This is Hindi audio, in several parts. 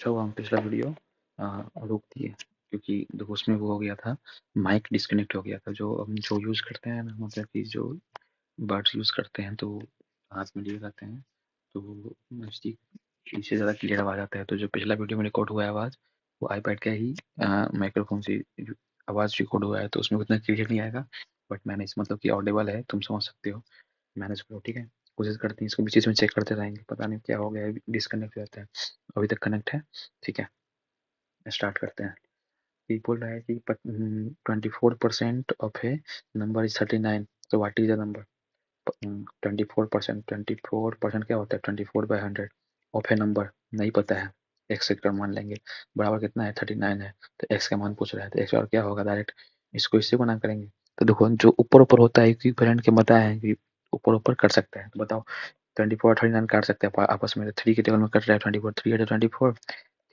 अच्छा हुआ हम पिछला वीडियो रोक दिए, क्योंकि देखो उसमें वो हो गया था, माइक डिस्कनेक्ट हो गया था। जो हम जो यूज़ करते हैं ना, मतलब कि जो बड्स यूज़ करते हैं तो हाथ में लिए रहते हैं, तो नज़दीक इससे ज़्यादा क्लियर आवाज़ आता है। तो जो पिछला वीडियो में रिकॉर्ड हुआ है आवाज़, वो आईपैड का ही माइक्रोफोन से आवाज़ रिकॉर्ड हुआ है, तो उसमें उतना क्लियर नहीं आएगा। बट मैंने इस मतलब कि ऑडिबल है, तुम समझ सकते हो, मैनेज करो, ठीक है। कोशिश करते हैं, इसको बीच में चेक करते रहेंगे, पता नहीं क्या हो गया है, डिस्कनेक्ट हो जाता है। अभी तक कनेक्ट है, ठीक है। स्टार्ट करते हैं। ये बोल रहा है कि 24% ऑफ है नंबर इज 39, तो व्हाट इज द नंबर। 24% क्या होता है, 24/100 ऑफ है नंबर, नहीं पता है, एक्स सेक्टर मान लेंगे। बराबर कितना है, 39 है, तो एक्स का मान पूछ रहा है, तो एक्स और क्या होगा, डायरेक्ट इसको इससे गुना करेंगे। तो देखो जो ऊपर ऊपर होता है इक्विवेलेंट के बताया है कि ऊपर ऊपर कर सकते हैं, तो बताओ 24 39 काट सकते हैं आपस में, 3 के टेबल में कट रहा है 24, 3 24,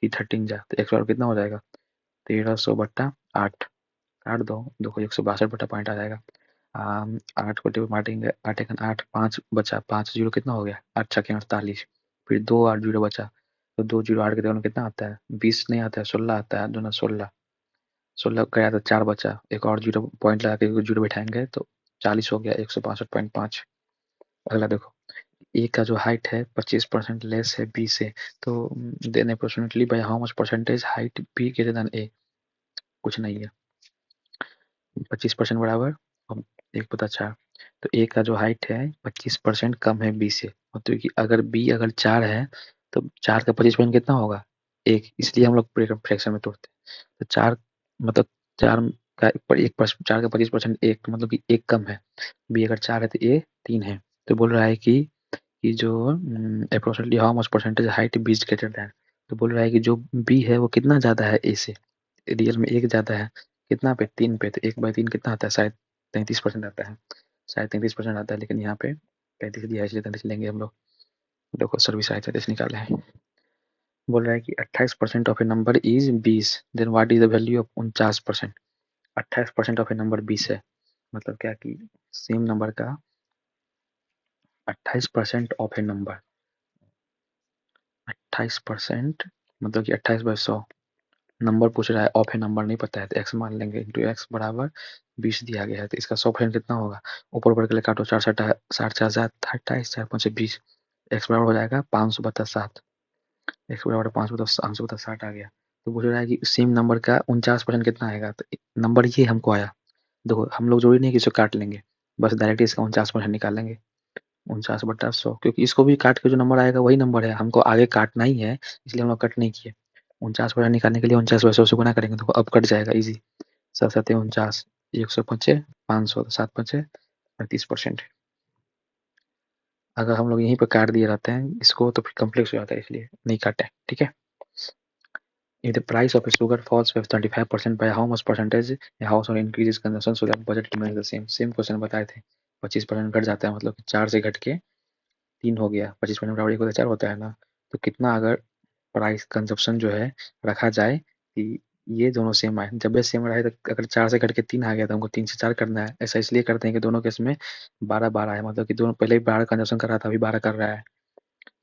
3 13 जा, तो एक्स और कितना हो जाएगा, 1300/8 काट दो, देखो 162/पॉइंट आ जाएगा। 8 को टेबल बांटेंगे, 8 एक 8, 5 बचा, 5 जीरो कितना हो गया, 8 छक्के 48, फिर 2 8 जीरो बचा, तो 2 जीरो 8 के टेबल में कितना आता है, 20 नहीं आता है, 16 आता है, 2 ना 16, 16 गया तो 4 बचा, एक और जीरो पॉइंट लगा के जीरो बैठाएंगे तो 40 हो गया, 162.5। अगला देखो, ए का जो हाइट है 25% लेस है बी से, तो then approximately by how much percentage height B greater than A, कुछ नहीं है। 25% बराबर 1/4, तो ए का जो हाइट है 25% कम है बी से, मतलब कि अगर बी अगर 4 है तो 4 का 25% कितना होगा, 1, इसलिए हम लोग फ्रैक्शन में तोड़ते हैं। तो 4 मतलब 4 का एक 4 का 25% 1, मतलब कि 1 कम है, बी अगर 4 है तो ए 3 है। तो बोल रहा है कि जो approximately how much percentage height B is greater than, तो बोल रहा है कि जो बी है वो कितना ज़्यादा है ए से, रियल में 1 ज़्यादा है, कितना पे, 3 पे, तो 1/3 कितना आता है, शायद 33% आता है, शायद 33% आता है, लेकिन यहाँ पे 35 दिया है इसलिए 33 लेंगे हम लोग। देखो सर्विस आई 33 निकाले हैं। बोल रहा है कि 28% of a number is 20, then what is the value of 49%। 28% of a number 20 है, मतलब क्या कि सेम नंबर का 28% ऑफ ए नंबर, 28% मतलब कि 28/100 नंबर पूछ रहा है, ऑफ है नंबर नहीं पता है, तो एक्स मान लेंगे, इंटू एक्स बराबर 20 दिया गया है, तो इसका 100% कितना होगा, ऊपर ऊपर के लिए काटो, 4 60 60 4 28, 4 5 20, एक्स बराबर हो जाएगा 500/7, एक्स बराबर 500/60 आ गया। तो पूछ रहा है कि सेम नंबर का 49% कितना आएगा, तो नंबर ये हमको आया। देखो हम लोग जरूरी नहीं कि इसे काट लेंगे, बस डायरेक्ट इसका 49% निकालेंगे, 49/100, क्योंकि इसको भी काट के जो नंबर आएगा वही नंबर है, हमको आगे काटना ही है, इसलिए हम लोग कट नहीं किए। 49% निकालने के लिए 49 से गुना करेंगे, तो अब कट जाएगा इजी, 7 7 49, 105 500, 7 5 38%। अगर हम लोग यहीं पर काट दिए रहते हैं इसको तो फिर कम्प्लेक्स हो जाता है, इसलिए नहीं काटे, ठीक है। If the price of sugar falls by 25% by how much percentage a household increases consumption so that budget remains the same। Same question बताए थे, 25% घट जाता है, मतलब 4 से घट के 3 हो गया, 25% बराबर 1 होता है 4 होता है ना, तो कितना अगर प्राइस कंजप्शन जो है रखा जाए कि ये दोनों सेम आए, जब ये सेम रहे तो अगर 4 से घट के 3 आ गया तो हमको 3 से 4 करना है। ऐसा इसलिए करते हैं कि दोनों केस में 12 12 है, मतलब कि दोनों पहले ही 12 कंजप्शन कर रहा था, अभी 12 कर रहा है,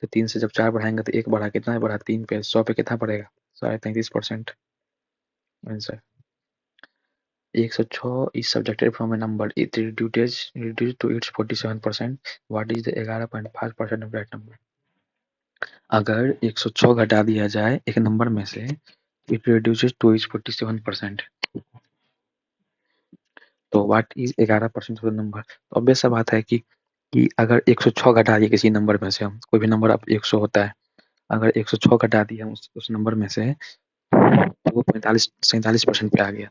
तो 3 से जब 4 बढ़ाएंगे तो 1 बढ़ा, कितना बढ़ा, 3 पे 100 पे कितना पड़ेगा, 33%। Answer 106 is subtracted from a number, it reduced to its 47%, what is the 11.5% of that number। अगर 106 घटा दिया जाए एक नंबर में से, it reduces to its 47%, तो what is 11% of the number. तो ऑब्वियस सा बात है कि अगर 106 घटा दिए किसी नंबर में से, हम कोई भी नंबर अब 100 होता है, अगर 106 घटा दिया उस नंबर में से, तो वो 47% पे आ गया,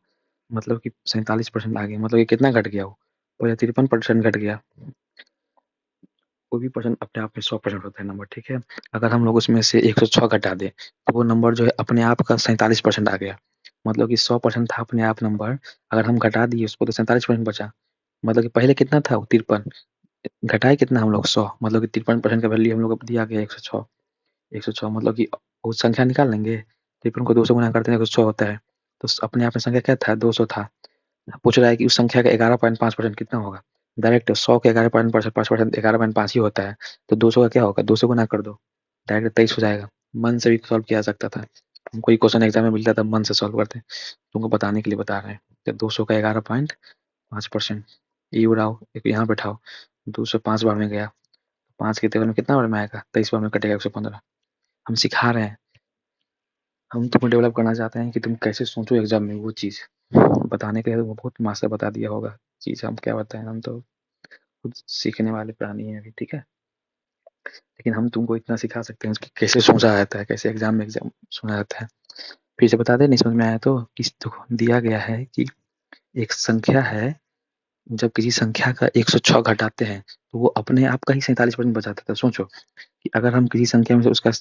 मतलब कि 47% आ गया, मतलब कि कितना घट गया, वो पहले 53% घट गया। कोई भी पर्सन अपने आप में 100% होता है नंबर, ठीक है। अगर हम लोग उसमें से 106 घटा दें तो वो नंबर जो है अपने आप का 47% आ गया, मतलब कि 100% था अपने आप नंबर, अगर हम घटा दिए उसको तो 47% बचा, मतलब कि पहले कितना था वो 53, घटाए कितना हम लोग 100, मतलब कि 53% का वैल्यू हम लोग को दिया गया 106। 106 मतलब कि उस संख्या निकाल लेंगे, 53 को 2 से गुना करते हैं 106 होता है, तो अपने आप में संख्या क्या था, 200 था। पूछ रहा है कि उस संख्या का 11.5% कितना होगा, डायरेक्ट 100 के 11.5% 11.5 ही होता है, तो 200 का क्या होगा, 200 गुना कर दो, डायरेक्ट 23 हो जाएगा, मन से भी सॉल्व किया जा सकता था। कोई क्वेश्चन एग्जाम में मिलता है तब मन से सॉल्व करते हैं, तुमको बताने के लिए बता रहे हैं। तो 200 का 11.5%, ये उड़ाओ, एक यहाँ बैठाओ, 205 बार में गया, 5 के टेबल में कितना बार में आएगा, 23 बार में कटेगा 115। हम सिखा रहे हैं, हम तुमको डेवलप करना चाहते हैं कि तुम कैसे सोचो एग्जाम में वो चीज़ बताने के लिए। वो बहुत मास्टर बता दिया होगा चीज़, हम क्या बताएं, हम तो खुद सीखने वाले प्राणी हैं अभी, ठीक है। लेकिन हम तुमको इतना सिखा सकते हैं कि कैसे सोचा जाता है, कैसे एग्जाम में एग्जाम सुना जाता है। फिर से बता दे, नहीं समझ में आया तो। देखो दिया गया है कि एक संख्या है, जब किसी संख्या का 106 घटाते हैं तो वो अपने आप का ही 47% बचाता था। सोचो कि अगर हम किसी संख्या में से उसका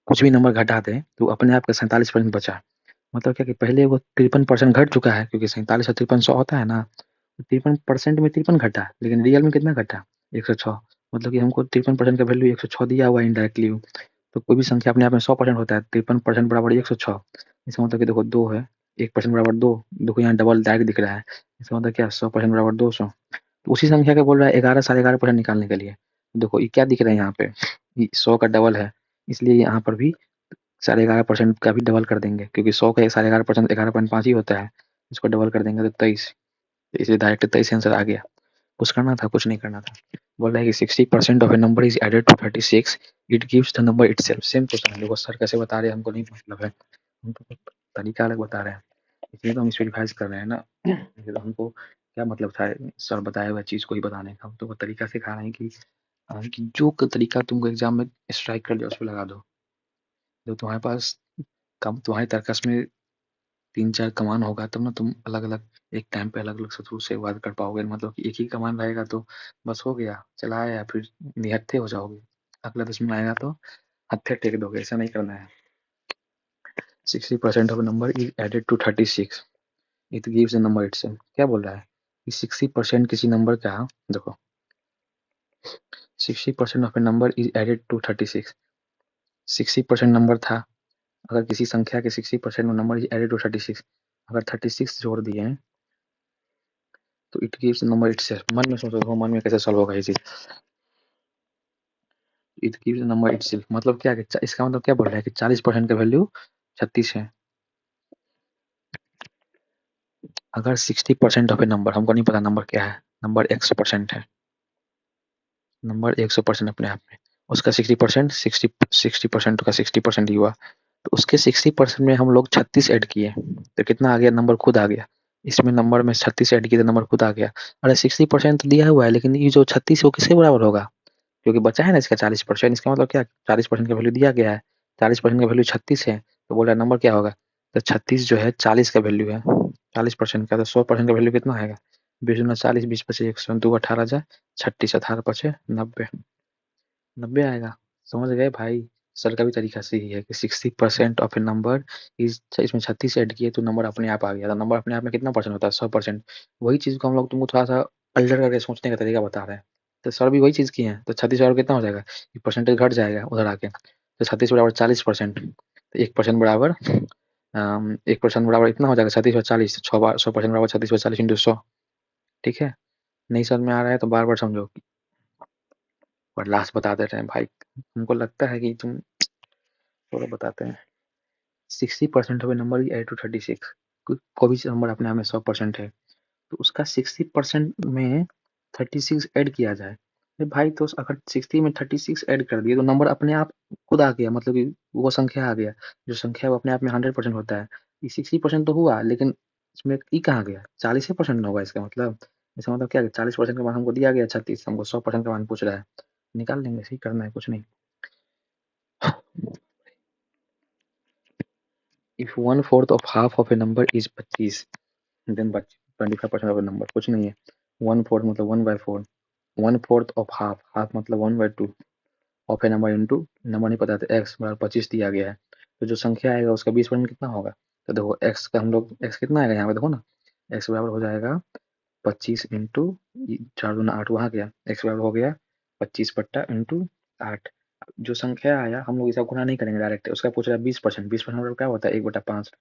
कुछ भी नंबर घटा दें तो अपने आप का 47% बचा। मतलब क्या कि पहले वो 53% घट चुका है, क्योंकि 47 और 53 100 होता है ना, 53% में 53 घटा, लेकिन रियल में कितना घटा, 106। मतलब कि हमको 53% का वैल्यू 106 दिया हुआ है इनडायरेक्टली। तो कोई भी संख्या अपने आप में 100% होता है, 53% बराबर 106। इसका मतलब कि देखो 2 है, 1% बराबर 2, देखो यहाँ डबल डायरेक्ट दिख रहा है। इसका मतलब क्या, 100% बराबर 200। तो उसी संख्या का बोल रहा है 11 11.5% निकालने के लिए। देखो ये क्या दिख रहा है यहाँ पे, 100 का डबल है, इसलिए यहाँ पर भी 11.5% का भी डबल कर देंगे, क्योंकि 100 का 11.5% 11.5 ही होता है। इसको डबल कर देंगे तो 23, इसलिए डायरेक्ट 23 आंसर आ गया। कुछ करना था, कुछ नहीं करना था। बोल रहा है कि 60% of a number is added to 36, it gives the number itself. Same question है, देखो सर कैसे बता रहे हैं हमको नहीं मतलब है, हमको तरीका अलग बता रहे हैं, इसलिए तो हम इस रिवाइज कर रहे हैं ना। तो हमको क्या मतलब था सर बताए हुआ चीज को ही बताने का, हम तो वो तरीका सिखा रहे हैं कि जो तरीका तुमको एग्जाम में स्ट्राइक कर दिया उस पर लगा दो। जब तुम्हारे पास कम तुम्हारे तर्कस में 3-4 कमान होगा तब ना तुम अलग अलग एक टाइम पे अलग अलग शत्रु से वार कर पाओगे। मतलब कि एक ही कमान रहेगा तो बस हो गया, चलाया या फिर निहत्थे हो जाओगे। अगला दुश्मन आएगा तो हत्थे टेक दोगे, ऐसा नहीं करना है। 60% of number is added to 36, it gives the number itself. क्या बोल रहा है कि 60% किसी नंबर का, देखो 60% of a number is added to 36, 60% number था, अगर किसी संख्या के 60% नंबर इज एडेड टू 36, अगर 36 जोड़ दिए हैं तो इट गिव्स नंबर इटसेल्फ। मन में सोचो, मन में कैसे सॉल्व होगा ये चीज। इट गिव्स नंबर इटसेल्फ मतलब क्या है, इसका मतलब क्या बोल रहा है कि 40% का वैल्यू 36 है। अगर 60% ऑफ ए नंबर, हमको नहीं पता नंबर क्या है, नंबर 100% है, नंबर 100% अपने आप में, उसका 60%, 60% का 60% ही हुआ, तो उसके 60% में हम लोग 36 ऐड किए तो कितना आ गया, नंबर खुद आ गया। इसमें नंबर में 36 ऐड किए तो नंबर खुद आ गया। अरे 60% तो दिया हुआ है, लेकिन ये जो 36 है वो किसके बराबर होगा, क्योंकि बचा है ना इसका 40%। इसका मतलब क्या, 40% का वैल्यू दिया गया है, 40% का वैल्यू 36 है, तो बोल रहा है नंबर क्या होगा। तो 36 जो है 40 का वैल्यू है, 40% का, तो 100% का वैल्यू कितना आएगा, 20×40, 20×25 100, 2 18 जा 36, 18×5 90, 90 आएगा। समझ गए भाई, सर का भी तरीका सही है कि 60% ऑफ ए नंबर इज, इसमें 36 ऐड किए तो नंबर अपने आप आ गया। तो नंबर अपने आप में कितना परसेंट होता है, 100%। वही चीज को हम लोग तुमको थोड़ा सा अल्टर करके सोचने का तरीका बता रहे हैं। तो सर भी वही चीज की है, तो 36 बराबर कितना हो जाएगा, परसेंटेज घट जाएगा उधर आके, तो 36 बराबर 40%, तो 1% बराबर 1% बराबर इतना हो जाएगा 36/40, 6 बार 100% बराबर 36/40 इंटू 100। ठीक है, नहीं समझ में आ रहा है तो बार बार समझो। और लास्ट बता देते हैं भाई, हमको लगता है कि तुम थोड़ा बताते हैं। 60% of a number is add to 36, कोई भी नंबर अपने आप में 100% है, तो उसका 60% में 36 ऐड किया जाए। अरे भाई तो अगर 60 में 36 ऐड कर दिए तो नंबर अपने आप खुद आ गया, मतलब कि वो संख्या आ गया, जो संख्या वो अपने आप में 100% होता है। ये 60% तो हुआ, लेकिन इसमें ई कहाँ गया, 40% होगा इसका मतलब। इसका मतलब क्या है, 40% का मान हमको दिया गया 36, हमको 100% का मान पूछ रहा है, निकाल लेंगे, सही करना है, कुछ नहीं। If 1/4 of half of a number is 25, then 25% of a number, कुछ नहीं है। 1/4 मतलब 1/4, 1/4 ऑफ हाफ, हाफ मतलब 1/2 of a number into, number नहीं पता था, एक्स बराबर 25 दिया गया है, तो जो संख्या आएगा उसका 20% कितना होगा। तो देखो एक्स का हम लोग, एक्स कितना आएगा यहाँ पे, देखो ना, एक्स बराबर हो जाएगा 25 इंटू 4×2=8, वहाँ गया एक्स बराबर हो गया 25/8। जो संख्या आया हम लोग इसका गुणा नहीं करेंगे डायरेक्ट, उसका पूछ रहा है 20%, 20% मतलब क्या होता है 1/5,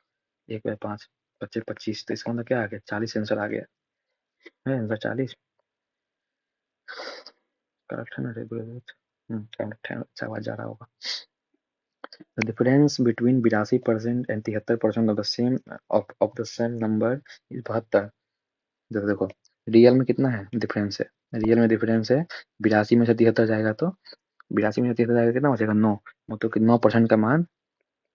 1/5 25 25, तो इसका मतलब क्या आ गया, 40 आंसर आ गया है, आंसर 40। करेक्ट है ना, करेक्ट है, अच्छा आवाज जा रहा होगा। The difference between 82% and 73% of the same number is 72। देखो रियल में कितना है डिफरेंस है, रियल में डिफरेंस है 82 में से 73 जाएगा तो 82 में से 73 जाएगा कितना हो जाएगा 9, मतलब कि 9% का मान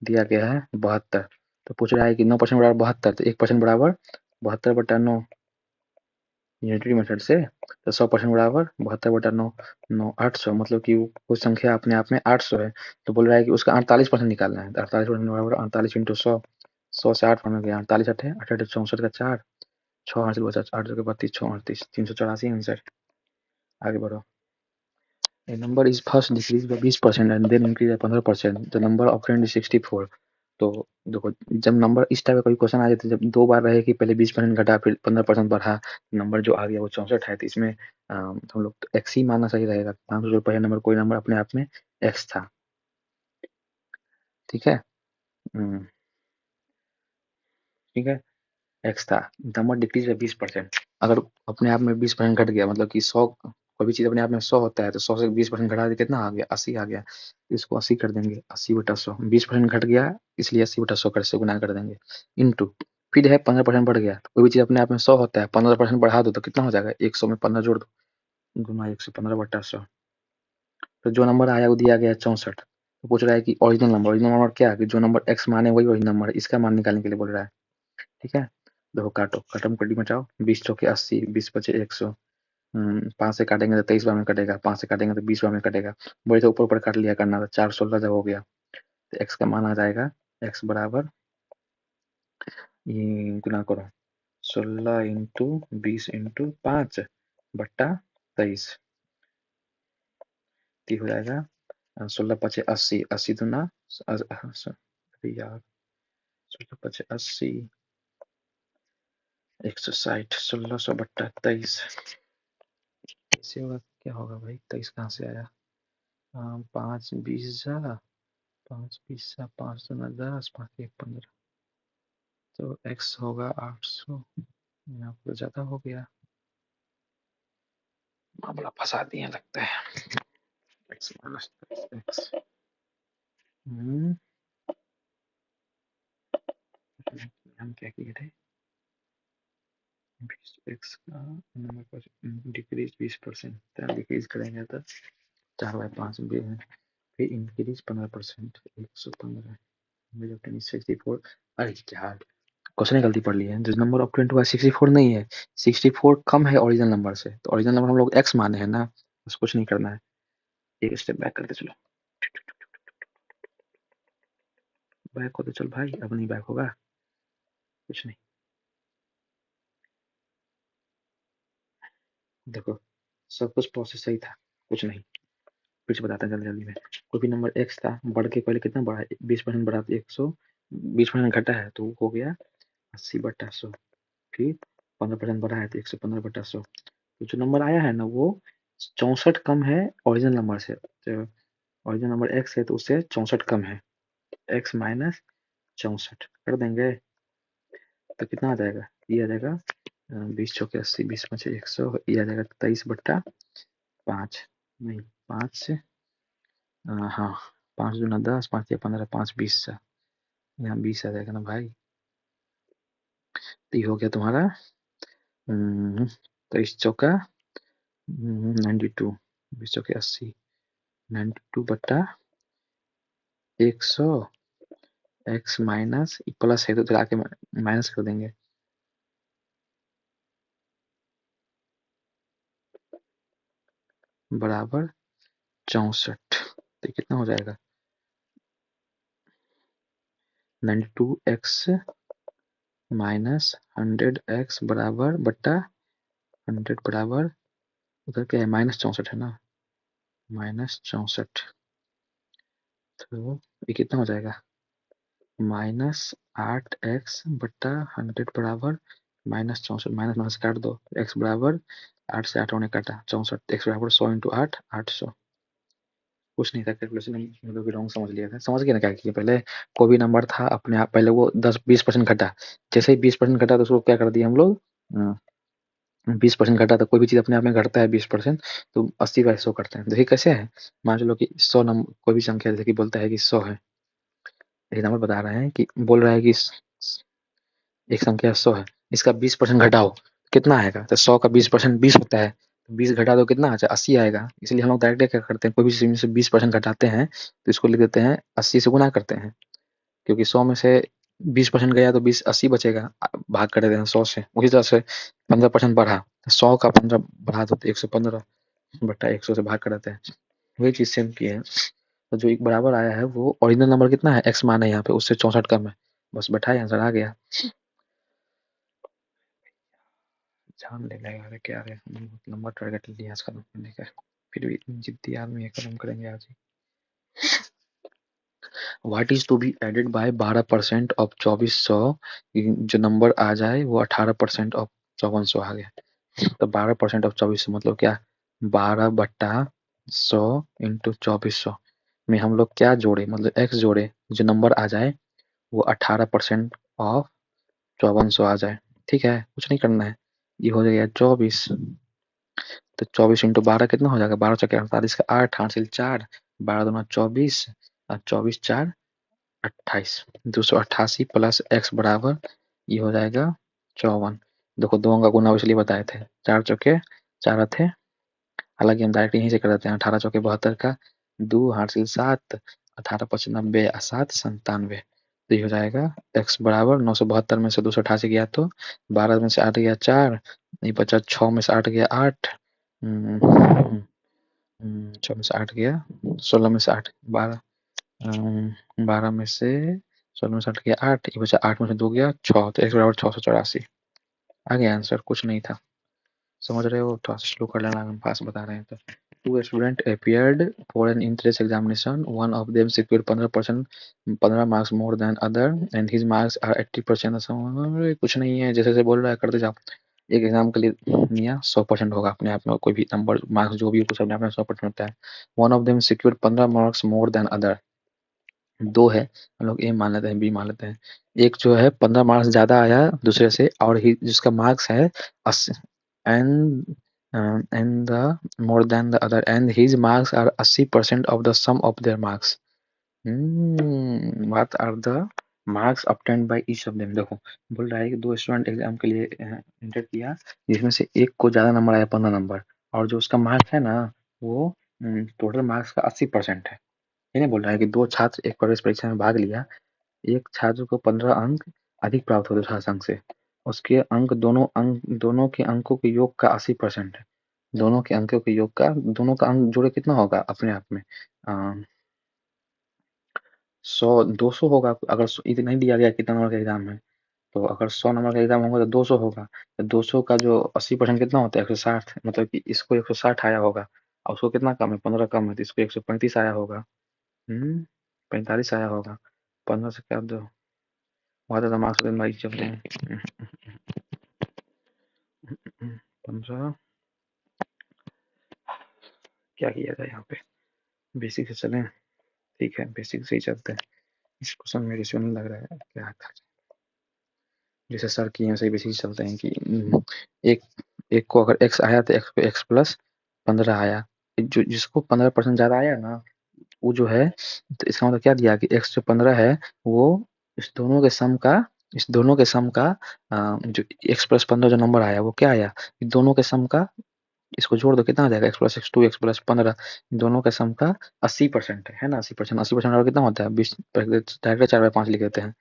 दिया गया है 72। तो पूछ रहा है कि 9% बराबर 72, तो 1% बराबर 72/9 यूनिटरी मेथड से, तो 100% बराबर 72/9, 800, मतलब कि वो संख्या अपने आप में 800 है। तो बोल रहा है कि उसका 48% निकालना है, तो 48% बराबर 48 इंटू 100, 100 से 8 में गया 48 अठे 8 64 का 4, 6 8 बचा 8 के 32, 6 38 384 आंसर। आगे बढ़ो। A number is first decreased by 20% and then increased by 15%. The number of friend is 64। तो देखो जब नंबर इस टाइप का कोई क्वेश्चन आ जाता है, जब दो बार रहे कि पहले 20% घटा फिर 15% बढ़ा, नंबर जो आ गया वो 64 है, तो इसमें हम लोग तो एक्स ही मानना सही रहेगा। मान लो पहले नंबर कोई नंबर अपने आप में एक्स था, ठीक है, ठीक है, एक्स था, नंबर डिक्रीज बाय 20%। अगर अपने आप में 20% घट गया, मतलब कि 100, कोई भी चीज अपने आप में 100 होता है तो 100 से 20% घटा दे कितना आ गया 80 आ गया, तो इसको 80 कर देंगे, 80/100, 20% घट गया इसलिए 80/100 कर से गुना कर देंगे, इंटू फिर है 15% बढ़ गया, तो कोई भी चीज अपने आप में 100 होता है 15% बढ़ा दो तो कितना हो जाएगा 100 में 15 जोड़ दो, गुना 115/100। तो जो नंबर आया वो दिया गया है 64। तो पूछ रहा है कि ओरिजिनल नंबर क्या है कि जो नंबर एक्स माने वही ओरिजिनल नंबर है, इसका मान निकालने के लिए बोल रहा है, ठीक है। देखो काटो, कटम कड्डी मचाओ, 20 चौके 80, 20 बचे 100, 5 से काटेंगे तो 23 बार में कटेगा, 5 से काटेंगे तो 20 बार में कटेगा, बोले तो ऊपर ऊपर काट लिया करना था, 4 16 जब हो गया तो एक्स का मान आ जाएगा, एक्स बराबर ये गुना करो 16 इंटू 20 इंटू 5/23, हो जाएगा 16 पचे 80, 80 दूना यार 16 पचे 80, 160, 1600/23 कैसे होगा, क्या होगा भाई, 23 कहाँ से आया, 5 20 जा, 5 20 जा, 5 दूना 10, 5 1 15, तो x होगा 800, यहाँ पर ज्यादा हो गया, मामला फंसा दिए लगता है, x माइनस x, हम क्या किए थे, x का नंबर डिक्रीज 20%, डिक्रीज करेंगे तो 4/5 फिर इंक्रीज 15%, 115, 64। अरे यार क्वेश्चन गलती पढ़ ली है, जो नंबर ऑफ 20 64 नहीं है, 64 कम है ओरिजिनल नंबर से, तो ओरिजिनल नंबर हम लोग x माने हैं ना, बस कुछ नहीं करना है, एक स्टेप बैक करते चलो, बैक होते चल भाई, अब नहीं बैक होगा, कुछ नहीं, देखो सब कुछ प्रोसेस सही था, कुछ नहीं, फिर से बताते हैं जल्दी जल्दी में। कोई भी नंबर x था, बढ़ के पहले कितना बढ़ा है 20% बढ़ा, 100 20% घटा है तो हो गया 80/100, फिर 15% बढ़ा है तो 115/100, तो जो नंबर आया है ना वो 64 कम है ओरिजिनल नंबर से, तो ओरिजिनल नंबर x है तो उससे 64 कम है, x माइनस 64 कर देंगे तो कितना आ जाएगा, ये आ जाएगा 20 चौके 80, 20 पचे 100, ये आ जाएगा 23/5, नहीं 5 से हाँ 5 दूना 10, 5 या 15, 5 20 से यहाँ 20 आ जाएगा ना भाई, तो ये हो गया तुम्हारा 23 चौका 92, 20 चौके 80, 92/100, एक्स माइनस प्लस है तो इधर आके माइनस कर देंगे, बराबर 64, तो कितना हो जाएगा 92x माइनस 100x बराबर बट्टा 100 बराबर, उधर क्या है -64 है ना, -64, तो ये कितना हो जाएगा -8x बट्टा 100 बराबर -64, माइनस माइनस काट दो, x बराबर 8 से 8 होने काटा 64, x बराबर 100 इंटू 8 800, कुछ नहीं था, कैलकुलेशन हम लोग रॉन्ग समझ लिया था, समझ गए ना क्या किया, पहले कोई भी नंबर था अपने आप, पहले वो 10-20% घटा, जैसे ही 20% घटा तो उसको क्या कर दिया हम लोग, 20% घटा, तो कोई भी चीज अपने आप में घटता है 20% तो 80/100 करते हैं, देखिए कैसे है, मान चलो कि 100 नंबर कोई भी संख्या जैसे कि बोलता है कि 100 है, एग्जाम्पल बता रहे हैं कि बोल रहा है कि एक संख्या 100 है, इसका 20% घटाओ, कितना आएगा? तो 100 का 20% 20 होता है, 20 घटा दो कितना अच्छा 80 आएगा। इसलिए हम लोग डायरेक्ट क्या करते हैं, कोई भी चीज में से 20% घटाते हैं तो इसको लिख देते हैं 80 से गुना करते हैं, क्योंकि 100 में से 20% गया तो 20 80 बचेगा, भाग कर देते हैं 100 से। उसी तरह से 15% बढ़ा, 100 का 15 बढ़ा दो तो 115 बट्टा 100 से भाग कर देते हैं। वही चीज सेम की है। तो जो एक बराबर आया है वो ओरिजिनल नंबर कितना है, एक्स मान है यहाँ पे, उससे 64 कम है, बस बैठाए आंसर आ गया। जान ले लेगा, अरे क्या रे, नंबर टारगेट लिया आज खत्म करने का, फिर भी जिद्दी आदमी है, खत्म करेंगे आज ही। What is to be added by 12% of 2400, जो नंबर आ जाए वो 18% ऑफ 5400 आ गया। तो 12% ऑफ 2400 मतलब क्या, 12/100 इंटू 2400 में हम लोग क्या जोड़े, मतलब एक्स जोड़े, जो नंबर आ जाए वो 18% ऑफ 5400 आ जाए। ठीक है, कुछ नहीं करना है, ये हो जाएगा 24। तो 24 इंटू 12 कितना हो जाएगा, 12 चौके 48 का 8, हासिल 4, 12 दूना 24 और 24 4 28, 288 प्लस एक्स बराबर ये हो जाएगा 54। देखो दो अंक का गुना इसलिए बताए थे, 4 चौके 4 थे, हालांकि हम डायरेक्ट यहीं से कर देते हैं, 18 चौके 72 का 2 हासिल 7, 18 5 90 और 7 97। तो ये हो जाएगा एक्स बराबर 972 में से 288 गया तो 12 में से 8 गया 4, ये बचा 6 में से 8 गया 8, 6 में से 8 गया 16 में से 8 12, 12 में से 16 में से 8 गया 8, ये बचा 8 में से 2 गया 6, तो एक्स बराबर 684 आ गया आंसर, कुछ नहीं था। समझ रहे हो, थोड़ा सा स्लो कर लेना, हम फास्ट बता रहे हैं तो। Two students appeared for an entrance examination. One of them secured 15%, 15 marks more than other, and his marks are 80%. कुछ नहीं है, जैसे जैसे बोल रहा है करते जाओ। एक एग्जाम के लिए लिया 100% होगा अपने आप में, कोई भी नंबर मार्क्स जो भी हो कुछ अपने आप में 100% होता है। One of them secured 15 marks more than other, दो है, हम लोग ए मान लेते हैं बी मान लेते हैं। एक जो है 15 मार्क्स ज्यादा आया दूसरे से, और ही जिसका मार्क्स है 80, and and the more than the other and his marks are 80% of the sum of their marks. What are the marks obtained by each of them। देखो बोल रहा है कि दो स्टूडेंट एग्जाम के लिए एंटर किया, जिसमें से एक को ज्यादा नंबर आया 15 नंबर, और जो उसका मार्क्स है ना वो टोटल मार्क्स का 80% है। ये नहीं बोल रहा है कि दो छात्र एक प्रवेश परीक्षा में भाग लिया, एक छात्र को 15 अंक अधिक प्राप्त हुए दूसरे अंक से, उसके अंक दोनों के अंकों के योग का 80% है। दोनों के अंकों के योग का, दोनों का अंक जोड़े कितना होगा अपने आप में, 100 200 होगा। अगर इतना नहीं दिया गया कितना नंबर का एग्जाम है, तो अगर 100 नंबर का एग्जाम होगा तो 200 होगा, तो 200 का जो 80% कितना होता है 160, मतलब कि इसको 160 आया होगा, और उसको कितना कम है 15 कम है, तो इसको 135 आया होगा। 45 आया होगा, 15 से क्या दो, वहाँ तो दिमाग से भाई चलते हैं। 15, क्या किया जाए यहाँ पे, बेसिक से चलें, ठीक है बेसिक से ही चलते हैं। इस क्वेश्चन में रेशियो नहीं लग रहा है, क्या था जैसे सर की यहाँ से बेसिक चलते हैं कि एक एक को अगर x आया तो x को x प्लस 15 आया, जो जिसको 15% ज्यादा आया ना वो जो है, तो इसका मतलब क्या दिया कि x जो 15 है वो इस दोनों के सम का, इस दोनों के सम का जो x प्लस 15 जो नंबर आया वो क्या आया, दोनों के सम का, इसको जोड़ दो कितना आ जाएगा, x plus x 2 x plus 15, दोनों के सम का 80% है ना, 80%, 80% और कितना होता है 20, डायरेक्ट 4/5 लिख देते हैं।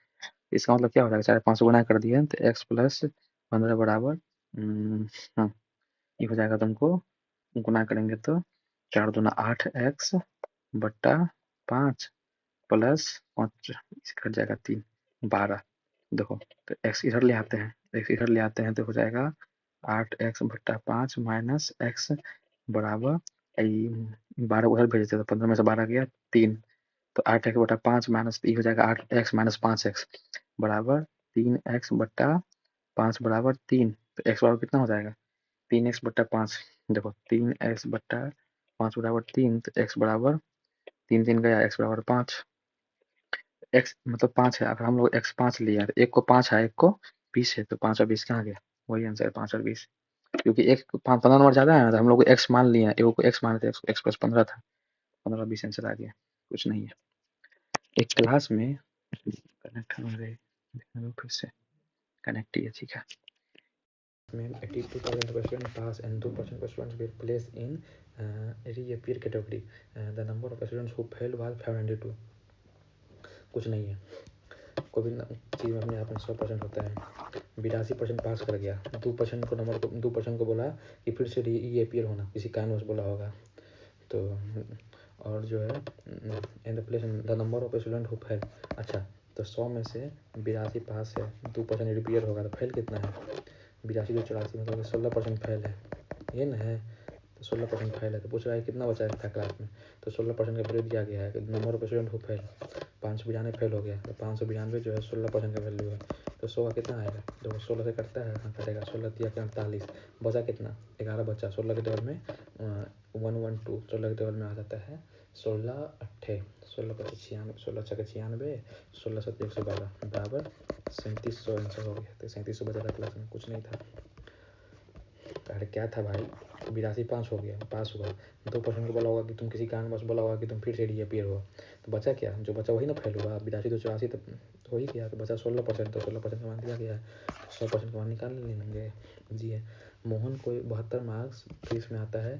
इसका मतलब क्या हो जाएगा, 4/5 से गुना कर दिए तो x प्लस 15 बराबर हाँ, ये हो जाएगा तुमको, गुना करेंगे तो 4 दूना 8x बट्टा 5 प्लस 5 कट जाएगा 3 12। देखो तो x इधर ले आते हैं, x इधर ले आते हैं तो हो जाएगा 8x बट्टा 5 माइनस x बराबर 12 उधर भेज देते तो 15 में से 12 गया 3, तो 8x बटा 5 माइनस ये हो जाएगा 8x माइनस 5x बराबर 3x बट्टा 5 बराबर 3, तो x बराबर कितना हो जाएगा 3x बट्टा 5। देखो 3x बट्टा 5 बराबर 3, तो x बराबर 3 3 गया, x बराबर 5, x मतलब 5 है, अगर हम लोग x 5 लिया तो एक को 5 है एक को 20 है, तो 5 और 20 कहाँ गया, वही आंसर है 5 और 20, क्योंकि एक 15 नंबर ज्यादा है ना, तो हम लोग x मान लिया, एक को x माने थे, x प्लस 15 था, 15 20 आंसर आ गया, कुछ नहीं है। एक क्लास में कनेक्ट हो गई, देखने दो फिर से कनेक्ट ही है, ठीक है। में 82% of students pass and 2% of students were placed in reappear category. The number of students who failed was 592. कुछ नहीं है, कोई भी चीज़ में अपने आप में 100% होता है। 82% पास कर गया, 2% को नंबर को 2% को बोला कि फिर से रीअपियर होना, किसी कारणवश बोला होगा। तो और जो है in the place the number of student who fail. अच्छा, तो 100 में से 82 पास है, 2% रिपेयर होगा, तो फेल कितना है? 82 2 84, मतलब 16% फेल है, ये ना है। तो 16% फेल है, तो पूछ रहा है कितना बचा था क्लास में, तो 16% का वैल्यू दिया गया है। Number of student who fail 592 fail हो गया, तो 592 जो है 16% का वैल्यू है। तो 100 का कितना आएगा? देखो 16 से कटता है, हाँ कटेगा, 16 दिया के 48, बचा कितना? 11 बचा। 16 के टेबल में 112, 16 के टेबल में आ जाता है 16 अट्ठे 16 पच्चीस 96, 16 छः 96, 16 सत्तर 112 बराबर 3700 आंसर हो गया। तो 3700 बचा था क्लास में, कुछ नहीं था। अरे क्या था भाई, 82 पास हो गया, पास हुआ। 2% को बोला होगा कि तुम किसी कारणवश बोला होगा कि तुम फिर से रीअपियर हो, तो बचा क्या? जो बचा वही ना फेल हुआ। 82 2 84 तो हो ही गया, तो बचा 16%, तो 16% का मान दिया गया है, 100% का मान निकाल लेंगे। जी है, मोहन को 72 मार्क्स फिजिक्स में आता है,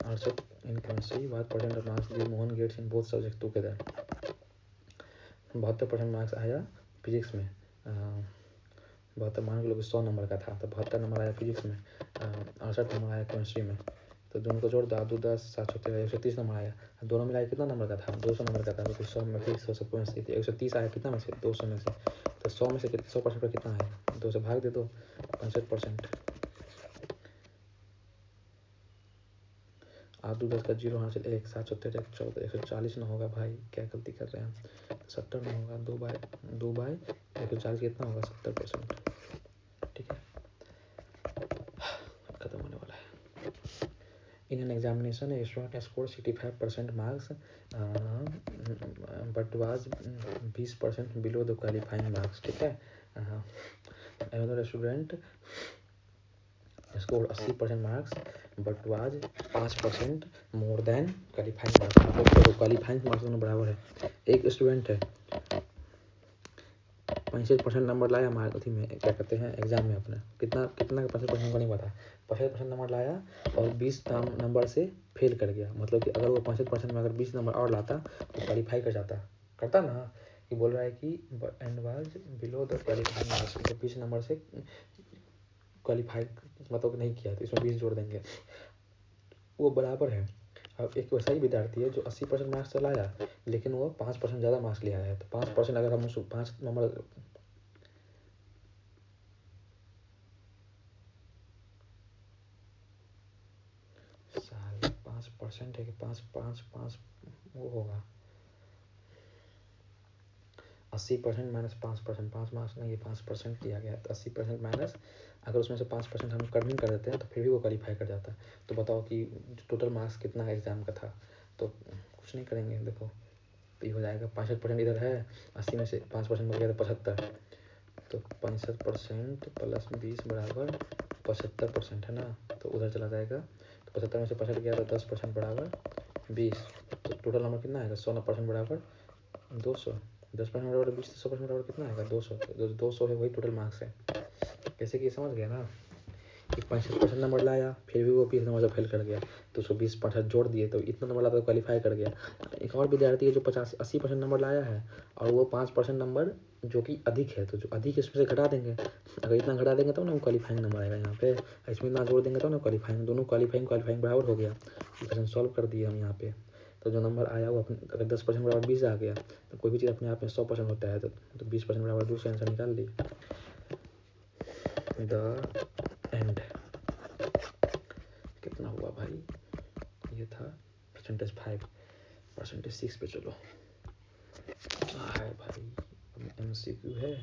68 in chemistry, 1% of marks give Mohan gets in both subject together. 72% marks आया फिजिक्स में, 72 मान के लोग 100 नंबर का था, तो 72 नंबर आया फिजिक्स में, 68 नंबर आया केमिस्ट्री में। तो दोनों को जोड़ दो, 2 10 7 13 130 नंबर आया। दोनों मिला कितना नंबर का था? 200 नंबर का था। तो 100 में फिर 100 से 130 आया कितना में से? 200 में से। तो 100 में से 100% पर कितना आएगा? 2 से भाग दे दो, 65%। 8 2 10 का 0 हासिल 1, 7 13 14, 140 ना होगा भाई, क्या गलती कर रहे हैं? 70 ना होगा, 2 बाई 140 कितना होगा? 70%। ठीक है, खत्म होने वाला है। In an examination, a student scored 65% marks, but was 20% below the qualifying marks. ठीक है, another student scored 80% marks, but was 5% more than qualifying marks. मतलब क्वालिफाइंग मार्क्स दोनों बराबर है। एक स्टूडेंट है 65% नंबर लाया अथी में, क्या कहते हैं, एग्जाम में अपना, कितना कितना 65% का नहीं पता, 65% नंबर लाया और 20 नंबर से फेल कर गया। मतलब कि अगर वो 65% में अगर 20 नंबर और लाता तो क्वालिफाई कर जाता, करता ना। कि बोल रहा है कि and was below the qualifying marks, तो 20 नंबर से क्वालिफाई मतलब नहीं किया, तो इसमें 20 जोड़ देंगे, वो बराबर है। अब एक वैसा ही विद्यार्थी है जो 80% मार्क्स से लाया, लेकिन वो 5% ज़्यादा मार्क्स ले आया है, तो 5% अगर हम उसको 5 नंबर 5% है कि 5 वो होगा 80% माइनस 5%, 5 मार्क्स नहीं, ये 5% दिया गया है, तो 80% माइनस, अगर उसमें से 5% हम कमिंग कर देते हैं तो फिर भी वो क्वालिफाई कर जाता है। तो बताओ कि टोटल मार्क्स कितना एग्जाम का था? तो कुछ नहीं करेंगे, देखो ये हो जाएगा 65% इधर है, 80 में से 5% हो गया तो 75, तो 65% प्लस 20 बराबर 75% है ना, तो उधर चला जाएगा, तो 75 में से 65 गया तो 10% बराबर 20, तो टोटल नंबर कितना आएगा? 100% बराबर 200, 10% बराबर 20, 100% बराबर कितना आएगा? 200, 200 है, वही टोटल मार्क्स है। कैसे कि समझ गया ना, कि 65% नंबर लाया फिर भी वो 20 नंबर से फेल कर गया, तो उसको 20% जोड़ दिए तो इतना नंबर लाता तो क्वालिफाई कर गया। एक और विद्यार्थी है जो 80% नंबर लाया है और वो 5% नंबर जो कि अधिक है, तो जो अधिक इसमें से घटा देंगे, अगर इतना घटा देंगे तब ना वो क्वालिफाइंग नंबर आएगा यहाँ पे, इसमें इतना जोड़ देंगे तब ना क्वालिफाइंग, दोनों क्वालिफाइंग बराबर हो गया। इक्वेशन सॉल्व कर दिए हम यहाँ पे, तो जो नंबर आया वो अपने, अगर 10% बराबर 20 आ गया तो कोई भी चीज़ अपने आप में 100% होता है, तो 20% बराबर 2 से आंसर निकाल ली। द एंड कितना हुआ भाई? ये था परसेंटेज 5, परसेंटेज 6 पे चलो। है भाई, MCQ है,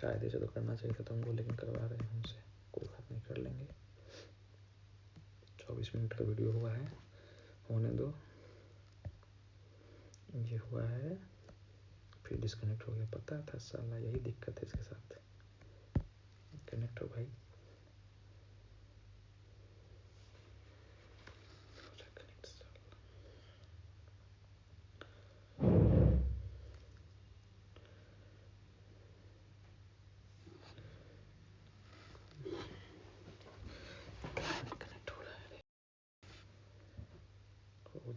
कायदे से तो करना चाहिए था तुमको, लेकिन करवा रहे हैं हमसे, कोई बात नहीं, कर लेंगे। 24 मिनट का वीडियो हुआ है, होने दो। ये हुआ है फिर डिस्कनेक्ट हो गया, पता था साला, यही दिक्कत है इसके साथ। कनेक्ट हो भाई,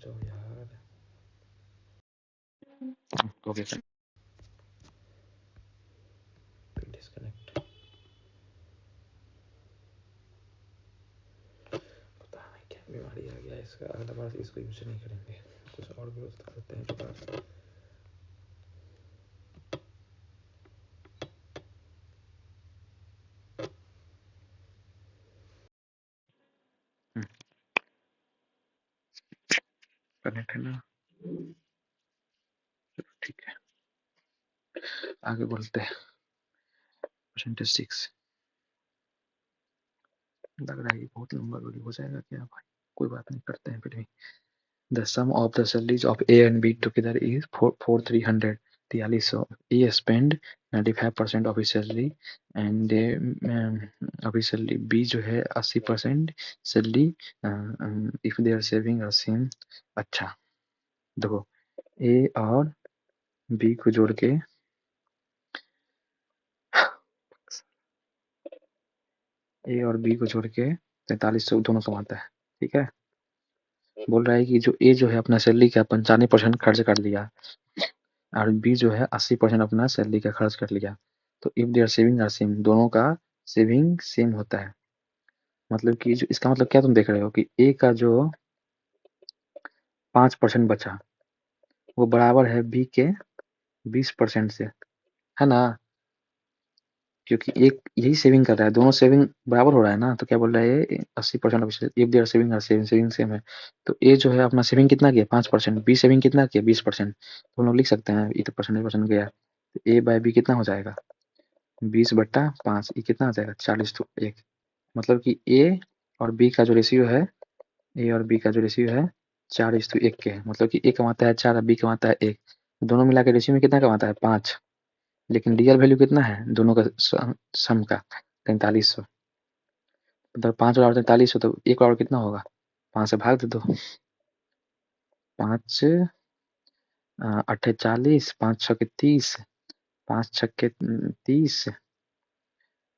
जाओ यार। Okay disconnect. पता नहीं क्या बीमारी आ गया इसका, अगला बार इसको यूज नहीं करेंगे, कुछ और व्यवस्था करते हैं जुगाड़। कनेक्ट है ना, ठीक है आगे बोलते हैं। परसेंटेज 6 लग रहा है ये बहुत लंबा वीडियो हो जाएगा क्या भाई, कोई बात नहीं करते हैं फिर भी। The sum of the salaries of A and B together is 4,300 4300. A spend 95% of his salary and obviously B जो है 80% salary if they are saving are same। अच्छा देखो A और B को जोड़ के A और B को जोड़ के 4300 दोनों कमाता है, ठीक है। बोल रहा है कि जो A जो है अपना सैलरी का 95% खर्च कर लिया और बी जो है 80% अपना सैलरी का खर्च कर लिया, तो if their saving are same, दोनों का सेविंग सेम होता है। मतलब कि जो इसका मतलब क्या तुम देख रहे हो कि ए का जो 5% बचा वो बराबर है बी के 20% से, है ना, क्योंकि एक यही सेविंग कर रहा है, दोनों सेविंग बराबर हो रहा है ना। तो क्या बोल रहा है 80% if their saving are same, saving same है। तो ए जो है अपना सेविंग कितना किया 5%, बी सेविंग कितना किया 20%। तो हम लोग लिख सकते हैं ये तो परसेंटेज गया, तो ए बाय बी कितना हो जाएगा 20/5, ये कितना आ जाएगा 40:1। मतलब कि ए और बी का जो रेशियो है, ए और बी का जो रेशियो है 4:1 के है। मतलब कि ए कमाता है 4 और बी कमाता है 1, दोनों मिला के रेशियो में कितना कमाता है 5, लेकिन रियल वैल्यू कितना है दोनों का सम का 4300। मतलब 5 और 4300, तो एक और कितना होगा 5 से भाग दे दो, 5 8 40, 5 6 30, 5 6 30,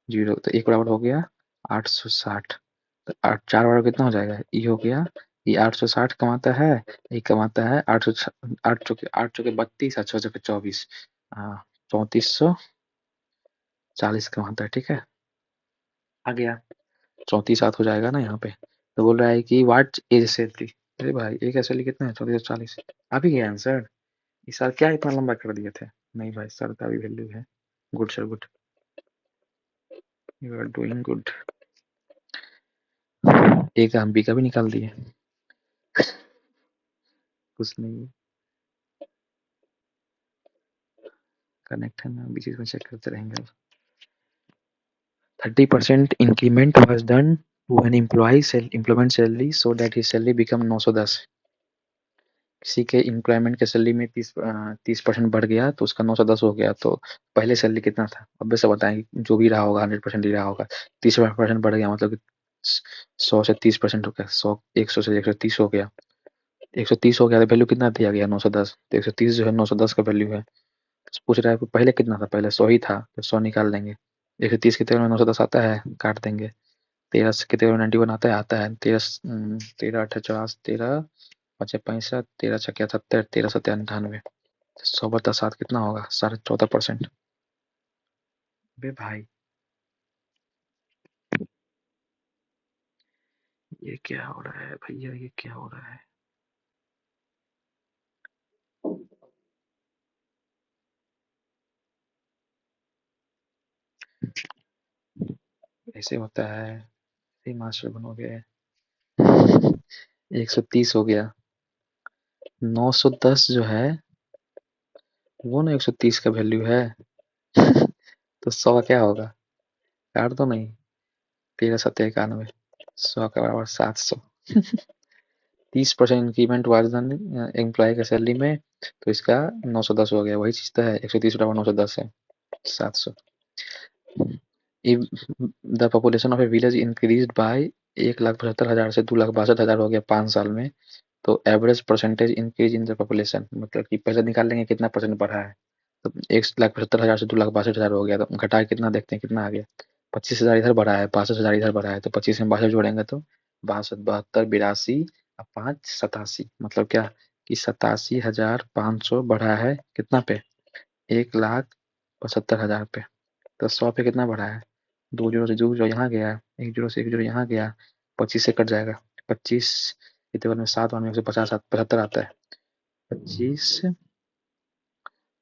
जीरो, तो एक बराबर हो गया 860। तो 4 बराबर कितना हो जाएगा, ये हो गया, ये 860 कमाता है, ये कमाता है 800, 8 चौके 32 और 6 चौके 24, 3440 कमाता है, ठीक है। आ गया 34 हो जाएगा ना यहाँ पे। तो बोल रहा है कि व्हाट एज सैलरी, अरे भाई एक सैलरी कितना है 3440, आ भी गया आंसर। इस सर क्या इतना लंबा कर दिए थे, नहीं भाई सर का भी वैल्यू है। Good sir good, you are doing good. एक हम बी का भी निकाल दिए, कुछ नहीं कनेक्ट है ना, बीच में चेक करते रहेंगे। 30% increment was done to an employee implement salary so that his salary become 910। किसी के इंक्रीमेंट के सैलरी में 30% बढ़ गया तो उसका 910 हो गया। तो पहले सैलरी कितना था, अब से बताएं, जो भी रहा होगा 100% ही रहा होगा, 30% बढ़ गया मतलब 100 से 30% हो गया, 100 100 से 130 हो गया, 130 हो गया तो वैल्यू कितना दिया गया 910। तो 130 जो है 910 का वैल्यू है। पूछ रहा है पहले कितना था, पहले 100 ही था तो 100 निकाल देंगे, 130 के तेरह में 910 आता है काट देंगे, 13 के तेरह में 91 आता है 13 13 8 54, 13 5 65, 13 6 70, 13 7 98, 100/7 कितना होगा 14.5%। बे भाई ये क्या हो रहा है भैया, ये क्या हो रहा है। ऐसे होता है, ऐसे मास्टर बनोगे। 130 हो गया, 910 जो है वो ना 130 का वैल्यू है। तो 100 क्या होगा, काट दो नहीं, 13 7 91, 100 का बराबर 700। 30% इंक्रीमेंट वाज डन एम्प्लॉय का सैलरी में, तो इसका 910 हो गया, वही चीज तो है 130 बराबर 910 है 700। If the population of A village increased by 1,75,000 से 2,62,000 हो गया 5 साल में, तो average percentage increase in the population, मतलब कि पहले निकाल लेंगे कितना परसेंट बढ़ा है। तो 1,75,000 से 2,62,000 हो गया, तो घटा के कितना देखते हैं कितना आ गया, 25,000 इधर बढ़ा है 62,000 इधर बढ़ा है, तो 25 में 62 जोड़ेंगे तो 62 72 82 अब 587 मतलब क्या कि 87,500 बढ़ा है कितना पे 1,75,000 पे। तो 100 पे कितना बढ़ा है 2 जीरो से 2 जीरो यहाँ गया 1 जीरो से 1 जीरो यहाँ गया 25 से कट जाएगा 25 इतने में 7 में 150 75 आता है 25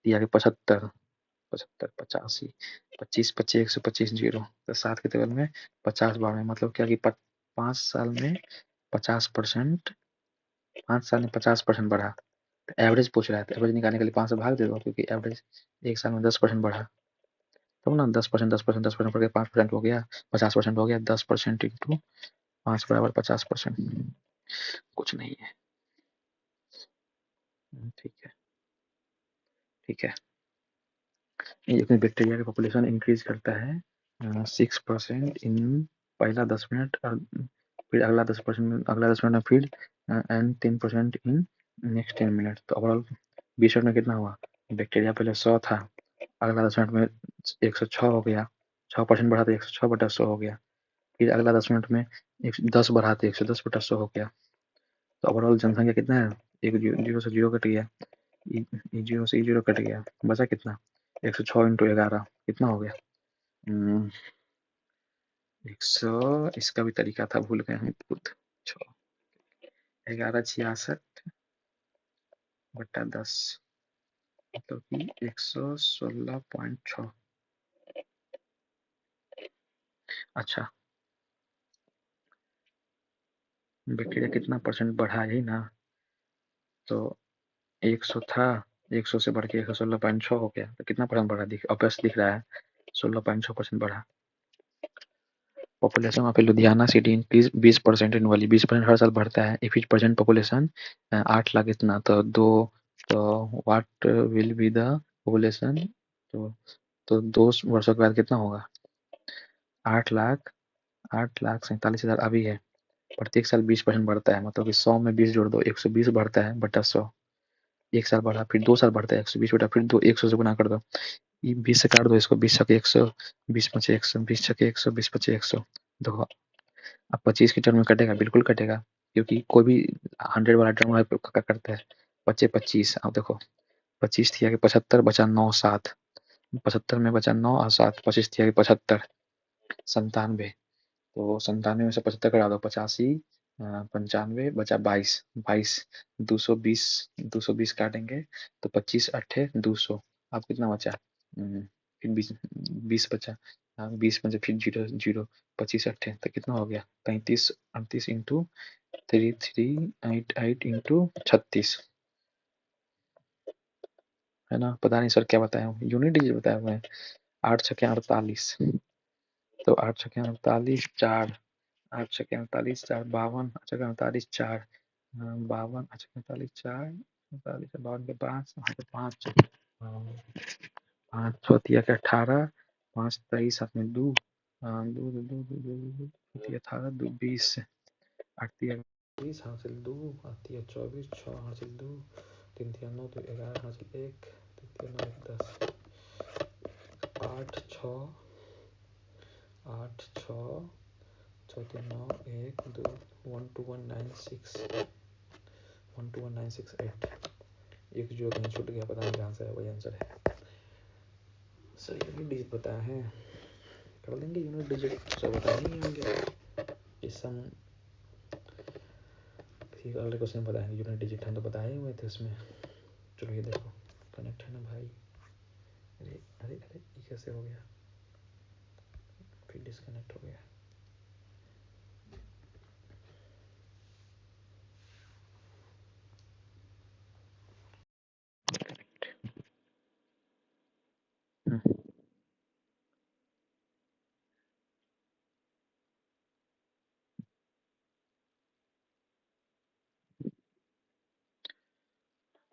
दिया कि 75 75 85 25 25 125 जीरो तो 7 के टेबल में 50 बार में मतलब क्या कि 5 साल में 50% 5 साल में 50% बढ़ा। तो एवरेज पूछ रहा है तो एवरेज निकालने के लिए 5 से भाग दे दो क्योंकि एवरेज एक साल में 10% बढ़ा तो ना 10% 10% 10% बढ़ के 5% हो गया 50% हो गया 10% इंटू 5 बराबर 50%। कुछ नहीं है ठीक है ठीक है। ये बैक्टीरिया का पॉपुलेशन इंक्रीज करता है 6% इन पहला 10 मिनट और फिर अगला 10% में फिर एंड 10% इन नेक्स्ट 10 मिनट। तो ओवरऑल 20 मिनट में कितना हुआ बैक्टीरिया पहले 100 था अगला 10 मिनट में 106 हो गया 6% बढ़ा तो 106/100 हो गया फिर अगला 10 मिनट में 10 बढ़ा तो 110/100 हो गया। तो ओवरऑल जनसंख्या कितना है एक जीरो से जीरो कट गया जीरो से जीरो कट गया बचा कितना 106 इंटू 11 कितना हो गया 100 इसका भी तरीका था भूल गए हम खुद 1166/10 मतलब कि 116.6। अच्छा बैक्टीरिया कितना परसेंट बढ़ा ही ना तो 100 था 100 से बढ़ के 116.6 हो गया तो कितना परसेंट बढ़ा दिख रहा है 16.6% बढ़ा। Population of Ludhiana city increase 20% annually 20% हर साल बढ़ता है if etch present population 8 lakh इतना तो what will be the population तो 2 वर्षों के बाद कितना होगा 8,47,000 अभी है प्रत्येक साल 20% बढ़ता है मतलब कि 100 में 20 जोड़ दो 120 बढ़ता है बटा 100 एक साल बढ़ा फिर 2 साल बढ़ता है 120 बटा फिर 100 से गुना कर दो 20 से काट दो इसको 20 छके 100 20 पचे 100 20 छके 100 20 पचे 100 देखो अब 25 की टर्म में कटेगा बिल्कुल कटेगा क्योंकि कोई भी 100 वाला टर्म करता है 25 अब देखो 25 थी आगे 75 बचा 9 7 75 में बचा 9 और 7 25 थी आगे 75 97 तो 97 में से 75 करा दो 85 95 बचा 22 22 220 220 काटेंगे तो 25 अट्ठे 200 अब कितना बचा फिर 20 बचा 20 में से फिर जीरो जीरो 25 अट्ठे तो कितना हो गया 35 38 इंटू 3388 इंटू 36 है ना पता नहीं सर क्या बताया हूँ यूनिट डिजिट बताया हुआ है 8 छके 48 तो 8 छके 48 4 8 छके 48 4 52 छके 48 4 52 छके 48 4 48 52 के 5 5 5 चौथिया के 18 5 23 सात में 2 2 2 2 2 2 18 2 20 8 20 हासिल 2 8 24 6 हासिल 2 3 9 2 11 हासिल 1 3 9 10 8 6 8 6 6 9 1 2 1 2 1 9 6 1 2 1 9 6 8 एक जो कहीं छूट गया पता नहीं कहाँ से है वही आंसर है सर यूनिट डिजिट बताया है कर लेंगे यूनिट डिजिट सब बताए नहीं होंगे इस सम ठीक अगले क्वेश्चन बताएंगे यूनिट डिजिट हम तो बताए हुए थे उसमें चलो ये देखो कनेक्ट है ना भाई अरे अरे अरे ये कैसे हो गया फिर डिस्कनेक्ट हो गया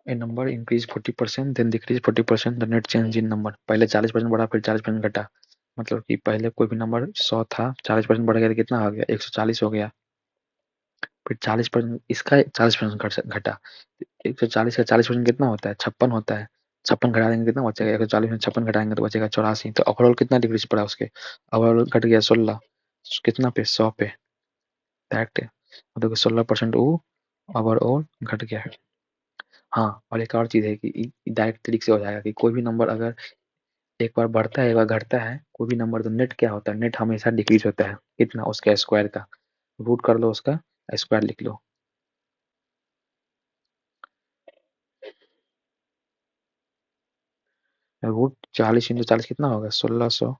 A number increase 40% then decrease 40% the net change in number पहले 40% बढ़ा फिर 40% घटा मतलब कि पहले कोई भी नंबर 100 था 40% बढ़ गया तो कितना हो गया 140 हो गया फिर 40% इसका 40% घटा 140 का 40% कितना होता है 56 होता है 56 घटा देंगे कितना बचेगा 140 में 56 घटाएंगे तो बचेगा 84 तो ओवरऑल कितना डिक्रीज पड़ा उसके ओवरऑल घट गया 16 कितना पे 100 पे दैट मतलब 16% वो ओवरऑल घट गया है। हाँ, और एक और चीज़ है कि डायरेक्ट तरीके से हो जाएगा कि कोई भी नंबर अगर एक बार बढ़ता है एक बार घटता है कोई भी नंबर, तो नेट क्या होता है, नेट हमेशा डिक्रीज होता है। कितना, उसका स्क्वायर का रूट कर लो, उसका स्क्वायर लिख लो। रूट 40 × 40 कितना होगा, 1600।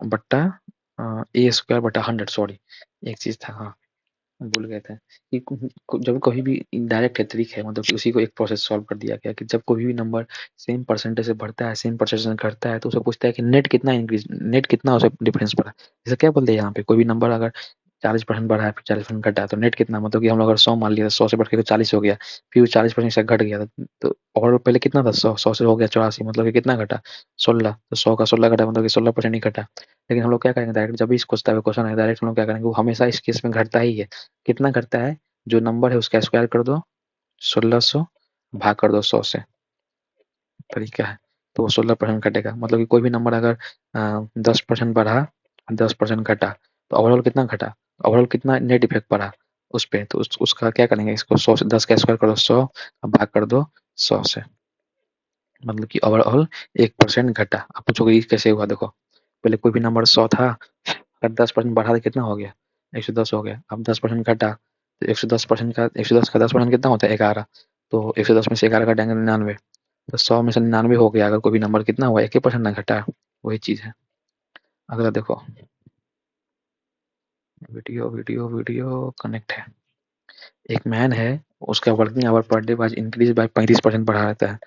बट्टा ए स्क्वायर बटा 100, सॉरी एक चीज था, हाँ भूल गए थे कि जब कभी भी इनडायरेक्ट है ट्रिक है, मतलब कि उसी को एक प्रोसेस सॉल्व कर दिया गया कि जब कोई भी नंबर सेम परसेंटेज से बढ़ता है सेम परसेंटेज से घटता है तो उसे पूछता है कि नेट कितना इंक्रीज, नेट कितना उसे डिफरेंस पड़ा। जैसे क्या बोलते हैं यहाँ पे, कोई भी नंबर अगर 40% बढ़ा है फिर 40% घटा है तो नेट कितना, मतलब कि हम लोग अगर 100 मान लिया तो 100 से बढ़ के तो 40 हो गया, फिर वो 40% से घट गया तो और पहले कितना था, 100 से हो गया 84, मतलब कि कितना घटा, 16, तो 100 का 16 घटा मतलब कि 16% ही घटा। लेकिन हम लोग क्या करेंगे डायरेक्ट, जब भी इस क्वेश्चन है डायरेक्ट हम लोग क्या करेंगे, वो हमेशा इस केस में घटता ही है। कितना घटता है, जो नंबर है उसका स्क्वायर कर दो, 1600 भाग कर दो 100 से, तरीका है। तो वो 16% घटेगा, मतलब कि कोई भी नंबर अगर 10% बढ़ा 10% घटा तो ओवरऑल कितना घटा, ओवरऑल कितना नेट इफेक्ट पड़ा उस पे, तो उसका क्या करेंगे, इसको 100 से 10 का स्क्वायर करो 100, अब भाग कर दो 100 से, मतलब कि ओवरऑल 1% घटा। आप पूछोगे ये कैसे हुआ, देखो पहले कोई भी नंबर 100 था, अगर 10% बढ़ा तो कितना हो गया, 110 हो गया। अब 10% घटा तो 110% का 110 का 10% कितना होता है, 11, तो 110 में से 11 घटाएंगे 99, तो 100 में से 99 हो गया। अगर कोई भी नंबर कितना हुआ, 1% ना घटा, वही चीज है। अगला देखो, वीडियो वीडियो वीडियो कनेक्ट है। एक मैन है, उसका working hour per day was increase by 35% बढ़ा रहता है।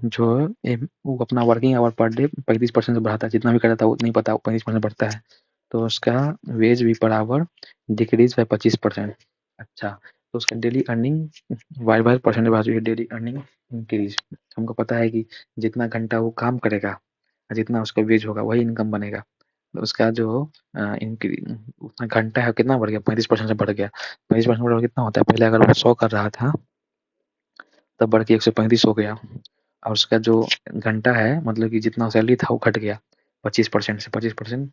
जो वो अपना वर्किंग आवर पर डे 35% से बढ़ाता है, जितना भी करता है वो नहीं पता, 35% बढ़ता है। तो उसका वेज भी पर आवर डिक्रीज बाय 25%। अच्छा, तो उसका daily earning y by percent बाजू है, डेली अर्निंग इंक्रीज। हमको पता है कि जितना घंटा वो काम करेगा जितना उसका वेज होगा वही इनकम बनेगा। तो उसका जो उतना घंटा है कितना बढ़ गया, 35% से बढ़ गया। 35% बढ़ कितना होता है, पहले अगर वो 100 कर रहा था तब बढ़ के 135 हो गया। और उसका जो घंटा है मतलब कि जितना सैलरी था वो घट गया 25% से, 25%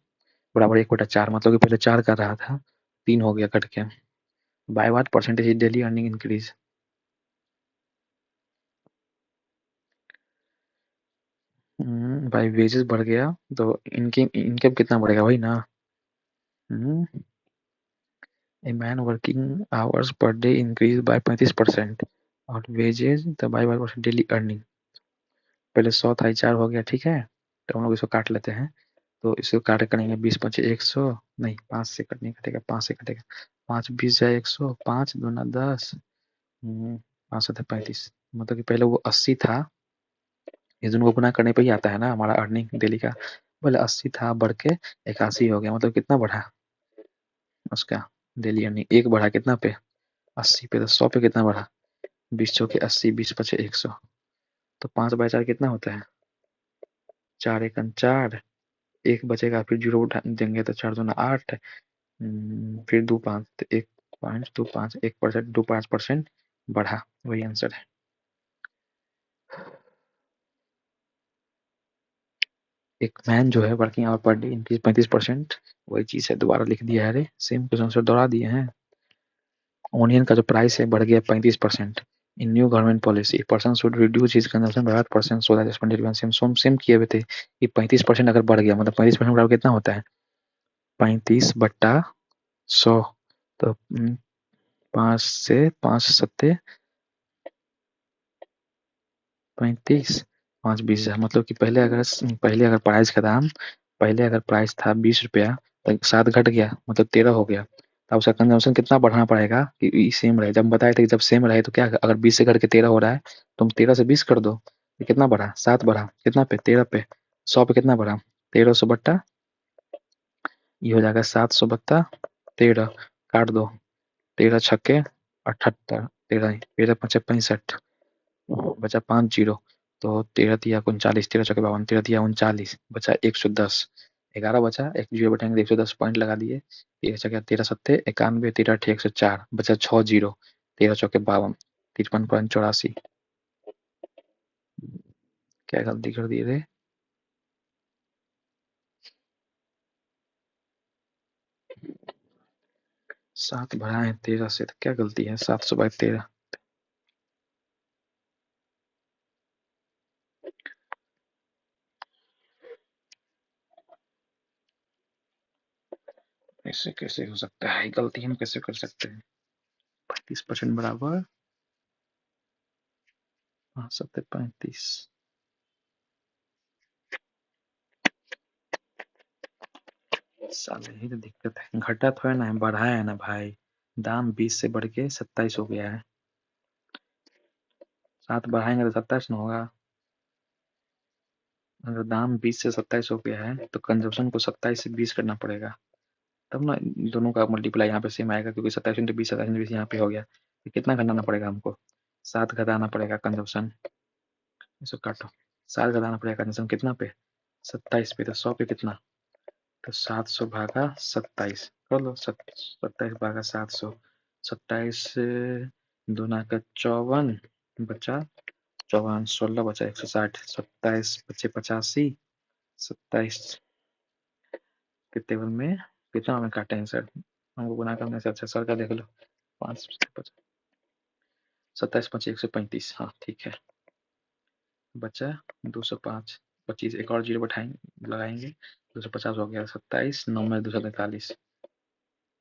बराबर 1/4, मतलब कि पहले 4 कर रहा था 3 हो गया, कट के। By what percentage daily earning increase, by wages बढ़ गया तो इनकम इनकम कितना बढ़ेगा, वही ना। A man working hours per day increase by 35% और wages the by 5% daily earning. पहले 100 था 4 हो गया, ठीक है। तो हम लोग इसको काट लेते हैं, तो इसको काट करेंगे 20 × 5 = 100, नहीं 5 से कट नहीं कटेगा, 5 से कटेगा, 5 20 जाए 100, 5 दूना 10, 5 7 35, मतलब कि पहले वो 80 था, ये दोनों को गुना करने पे ही आता है ना हमारा अर्निंग डेली का। पहले 80 था बढ़ के 81 हो गया, मतलब कितना बढ़ा उसका डेली अर्निंग, एक बढ़ा कितना पे, 80 पे, तो 100 पे कितना बढ़ा, 20 चौके 80, 20 पचे 100, तो 5/4 कितना होता है, 4 × 4, एक बचेगा फिर जीरो उठा देंगे तो 4 दूना 8, फिर 2 5 तो 1.25 1% 2 5% बढ़ा, वही आंसर है। एक मैन जो है वर्किंग आवर पर डे इंक्रीज 35%, वही चीज है, दोबारा लिख दिया है, अरे सेम क्वेश्चन आंसर दोहरा दिए हैं। ऑनियन का जो प्राइस है बढ़ गया 35%। In new government policy person should reduce his consumption by 8% so that expenditure same same same किए हुए थे कि 35% अगर बढ़ गया मतलब 35% बराबर कितना होता है, 35/100, तो 5 से 5 सत्ते 35, 5 20 हजार, मतलब कि पहले अगर प्राइस का दाम, पहले अगर प्राइस था 20 रुपया तो 7 घट गया मतलब 13 हो गया, तो उसका कंजम्पशन कितना बढ़ाना पड़ेगा कि सेम रहे। जब बताए थे कि जब सेम रहे तो क्या, अगर 20 से घट के 13 हो रहा है तो तुम 13 से 20 कर दो, ये कितना बढ़ा, 7 बढ़ा, कितना पे 13 पे, 100 पे कितना बढ़ा, 1300 बट्टा, ये हो जाएगा 700/13, काट दो, 13 छक्के 78, 13 13 5 65, बचा 5 जीरो, तो 13 × 3 = 39, 13 × 4 = 52, 13 × 3 = 39, बचा 110, 11 बचा, एक जीरो बैठेंगे तो 110 पॉइंट लगा दिए, 13 × 4 = 91, 13 × 8 = 104, बचा 6 जीरो, 13 × 4 = 52, 53.84। क्या गलती कर दिए थे, 7 बढ़ाएं 13 से, तो क्या गलती है? 700/13 ऐसे कैसे हो सकता है? गलती हम कैसे कर सकते हैं? 35% बराबर 5 7 35। साले यही तो दिक्कत है, घटा थोड़ा ना है, बढ़ाया है ना भाई। दाम 20 से बढ़ के 27 हो गया है। 7 बढ़ाएंगे तो 27 ना होगा। अगर दाम 20 से 27 हो गया है तो कंजप्शन को 27 से 20 करना पड़ेगा, तब ना दोनों का मल्टीप्लाई यहाँ पे सेम आएगा, क्योंकि 27 × 20 27 × 20 यहाँ पे हो गया। तो कितना घटाना पड़ेगा हमको? 7 घटाना पड़ेगा कंजप्शन। इसको काटो। 7 घटाना पड़ेगा कंजप्शन कितना पे? 27 पे। तो 100 पे कितना? तो 700/27 कर लो। 27/700। 27 दूना का 54 बचा 54, 16 बचा 160, 27 बचे 85। 27 के टेबल में कितना में काटे हैं सर? हमको गुना करने से अच्छा सर का देख लो। 5 27 5 135। हाँ ठीक है, बचा 205। 25 एक और जीरो बैठाएंगे लगाएंगे, 250 हो गया। 27 9 में 243।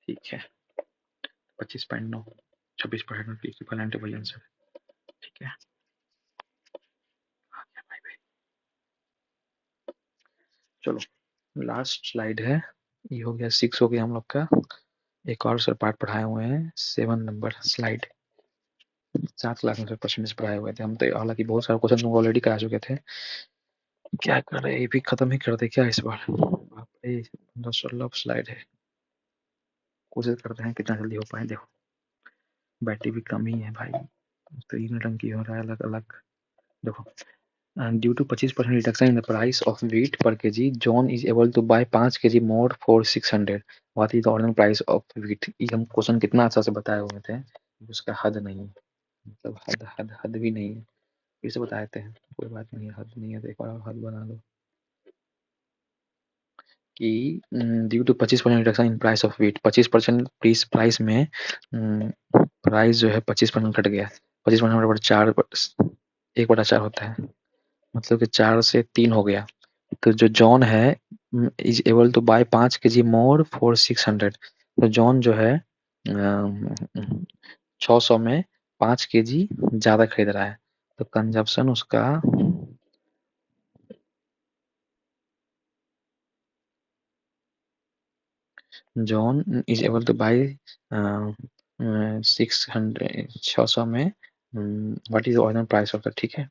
ठीक है, 25.9 26% इक्विवेलेंट वही आंसर। ठीक है, चलो लास्ट स्लाइड है। ये हो गया 6 हो गया हम लोग का। एक और सर पार्ट पढ़ाए हुए हैं 7 नंबर स्लाइड। 7 क्लास में सर परसेंटेज पढ़ाए हुए थे हम तो, हालांकि बहुत सारे क्वेश्चन तुमको ऑलरेडी करा चुके थे। क्या कर रहे हैं, ये भी खत्म ही कर दे क्या इस बार? बाप रे 15-16 स्लाइड है। कोशिश करते हैं कितना जल्दी हो पाए। देखो बैटरी भी कम ही है भाई, 3 टंकी हो रहा है अलग अलग। देखो, due to 25% reduction in the price of wheat per kg, John is able to buy 5 kg more for 600. What is the original price of wheat? ये हम क्वेश्चन कितना अच्छा से बताए हुए थे, उसका हद नहीं है, मतलब हद हद हद भी नहीं है। फिर से बता देते हैं, कोई बात नहीं है, हद नहीं है तो एक और हद बना लो कि due to 25% reduction in price of wheat, 25% price में प्राइस जो है 25% घट गया। 25% बराबर 4, 1/4 होता है, मतलब कि 4 से 3 हो गया। तो जो जॉन है is able to buy 5 kg more for 600। तो जॉन जो है 600 में 5 kg ज्यादा खरीद रहा है, तो कंजप्शन उसका John is able to buy 600 में what is original price of the, ठीक है।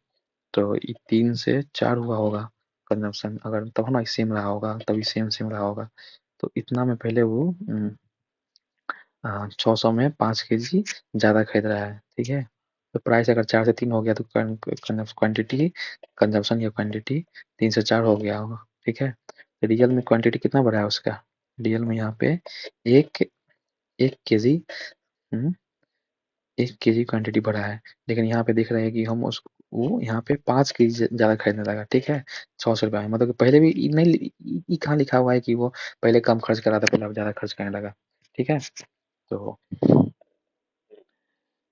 तो ये 3 से 4 हुआ होगा कंजप्शन, अगर तब ना सेम रहा होगा, तभी सेम सेम रहा होगा। तो इतना में पहले वो 600 में 5 kg ज्यादा खरीद रहा है, ठीक है। तो प्राइस अगर 4 से 3 हो गया तो क्वांटिटी कंजप्शन या क्वांटिटी 3 से 4 हो गया होगा, ठीक है। तो रियल में क्वांटिटी कितना बढ़ा है उसका? रियल में यहाँ पे एक 1 kg 1 kg क्वांटिटी बढ़ा है, लेकिन यहाँ पे दिख रहा है कि हम उस वो यहाँ पे 5 kg ज्यादा खरीदने लगा, ठीक है। 600 रुपये में, मतलब कि पहले भी नहीं, कहाँ लिखा हुआ है कि वो पहले कम खर्च करा था, पहले अब ज्यादा खर्च करने लगा, ठीक है। तो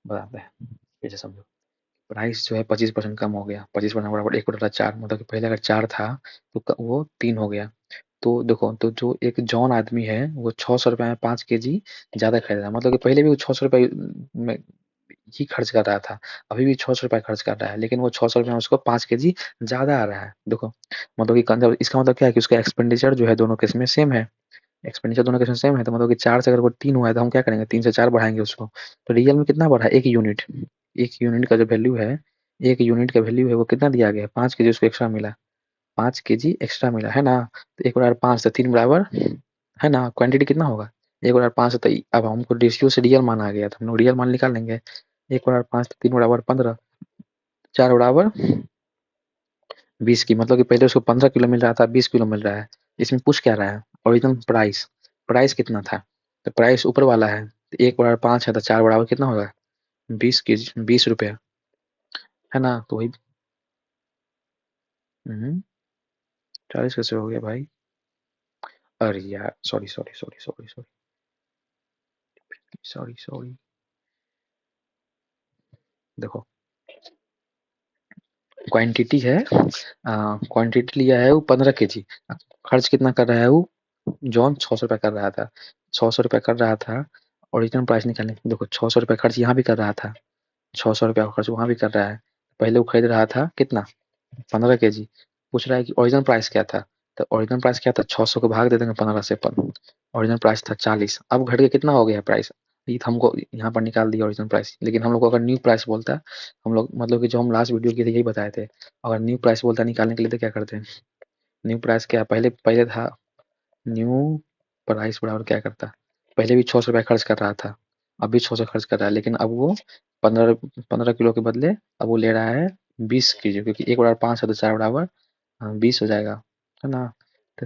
बताते हैं, पीछे समझो। प्राइस जो है 25% कम हो गया, 25% बराबर 1/4, मतलब कि पहले अगर 4 था तो वो 3 हो गया। तो देखो, तो जो एक जॉन आदमी है वो 600 रुपये में 5 kg ज्यादा खरीद रहा है, मतलब कि पहले भी वो 600 रुपये में ही खर्च कर रहा था, अभी भी 600 रुपये खर्च कर रहा है, लेकिन वो 600 रुपये में उसको 5 kg ज्यादा आ रहा है। देखो, मतलब कि इसका मतलब क्या है कि उसका एक्सपेंडिचर जो है दोनों केस में सेम है। एक्सपेंडिचर दोनों केस में सेम है, तो मतलब कि 4 से अगर वो 3 हुआ है तो हम क्या करेंगे, 3 से 4 बढ़ाएंगे उसको। तो रियल में कितना बढ़ा है? 1 यूनिट। 1 यूनिट का जो वैल्यू है, 1 यूनिट का वैल्यू है वो कितना दिया गया है? 5 kg उसको एक्स्ट्रा मिला, 5 kg एक्स्ट्रा मिला है ना। तो 1/5 तो 3 बराबर है ना, क्वांटिटी कितना होगा? 1/5। तो अब हमको रेशियो से रियल मान आ गया, तो हम लोग रियल मान निकाल लेंगे। 1/5 तो 3 बराबर 15, 4/20 की, मतलब कि पहले उसको 15 किलो मिल रहा था, 20 किलो मिल रहा है। इसमें पूछ क्या रहा है? ओरिजिनल प्राइस, प्राइस कितना था? तो प्राइस ऊपर वाला है, तो 1/5 है तो 4 बराबर कितना होगा? 20 की 20 रुपया, है ना। तो वही 40 कैसे हो गया भाई? अरे यार, sorry sorry sorry sorry sorry. Sorry देखो क्वांटिटी है, क्वांटिटी लिया है वो 15 kg, खर्च कितना कर रहा है वो जॉन 600 रुपया कर रहा था, 600 रुपया कर रहा था। ओरिजिनल प्राइस निकालने देखो 600 रुपया खर्च यहाँ भी कर रहा था, 600 रुपया खर्च वहाँ भी कर रहा है। पहले वो खरीद रहा था कितना 15 kg, पूछ रहा है कि ओरिजिनल प्राइस क्या था, तो ओरिजिनल प्राइस क्या था 600 को भाग दे देंगे 15 से, ओरिजिनल प्राइस था 40, अब घट के कितना हो गया प्राइस, ये तो हमको यहाँ पर निकाल दिया ओरिजिनल प्राइस। लेकिन हम लोग को अगर न्यू प्राइस बोलता, हम लोग मतलब कि जो हम लास्ट वीडियो किए थे यही बताए थे, अगर न्यू प्राइस बोलता निकालने के लिए तो क्या करते हैं, न्यू प्राइस क्या पहले पहले था, न्यू प्राइस बराबर क्या करता, पहले भी 600 रुपया खर्च कर रहा था, अब भी 600 खर्च कर रहा है, लेकिन अब वो 15 किलो के बदले अब वो ले रहा है 20 kg, क्योंकि 1/5 है तो 4 बराबर 20 हो जाएगा, है ना। तो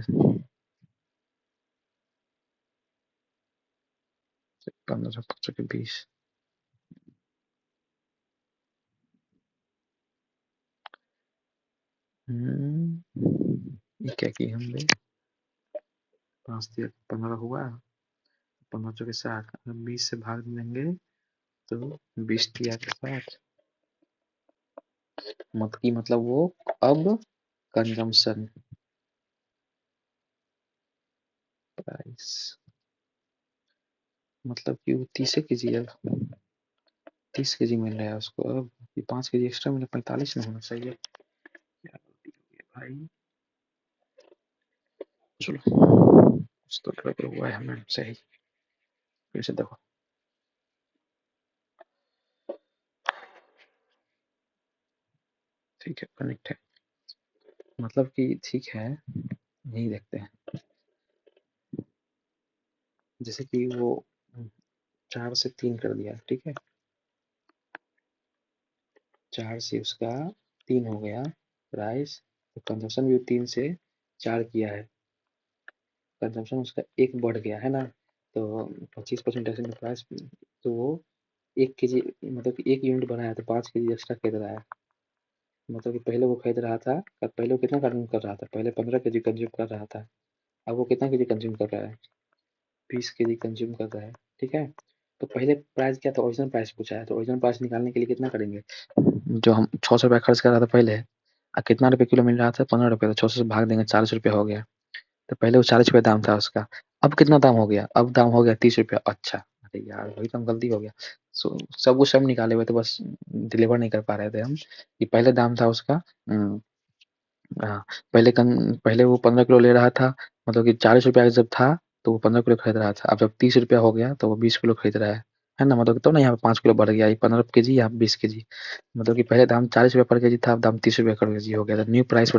15 के 20, ये क्या किए हमने, 5 से 15 हुआ, 15 चौके 60, अगर 20 से भाग देंगे तो 20 के 60, मतलब वो अब कंजम्पशन प्राइस, मतलब कि वो 30 kg है, 30 kg मिल रहा है उसको, अब ये 5 kg एक्स्ट्रा मिला, 45 में होना चाहिए, क्या गलती हो गई भाई, चलो कुछ तो गड़बड़ हुआ है हमें सही, फिर से देखो, ठीक है कनेक्ट है, मतलब कि ठीक है, यही देखते हैं, जैसे कि वो 4 से 3 कर दिया, ठीक है, 4 से उसका 3 हो गया प्राइस, तो कंजम्पशन भी 3 से 4 किया है, कंजम्पशन उसका 1 बढ़ गया है ना, तो 25% ऐसे में प्राइस, तो वो 1 kg, मतलब कि 1 यूनिट बढ़ा है तो 5 kg एक्स्ट्रा खरीद रहा है, मतलब कि पहले वो खरीद रहा था, पहले वो कितना कंज्यूम कर रहा था, पहले 15 kg कंज्यूम कर रहा था, अब वो कितना kg कंज्यूम कर रहा है, 20 kg कंज्यूम कर रहा है, ठीक है। तो पहले प्राइस क्या था, ओरिजिनल प्राइस पूछा है, तो ओरिजिनल प्राइस निकालने के लिए कितना करेंगे, जो हम 600 रुपया खर्च कर रहा था पहले, कितना रुपये किलो मिल रहा था 15 रुपये, तो 600 से भाग देंगे 40 रुपये हो गया, तो पहले वो 40 रुपये दाम था उसका, अब कितना दाम हो गया, अब दाम हो गया 30 रुपया, अच्छा अरे यार वही तो हम गलती हो गया, सब कुछ सब निकाले हुए तो बस डिलीवर नहीं कर पा रहे थे हम, कि पहले दाम था उसका, हाँ, पहले वो 15 किलो ले रहा था, मतलब कि 40 रुपया जब था तो वो 15 किलो खरीद रहा था, अब जब 30 रुपया हो गया तो वो 20 किलो खरीद रहा है ना, मतलब तो ना यहाँ पे 5 किलो बढ़ गया, ये 15 kg यहाँ 20 kg, मतलब कि पहले दाम 40 रुपया पर केजी था, अब दाम 30 रुपया पर केजी हो गया, तो न्यू प्राइस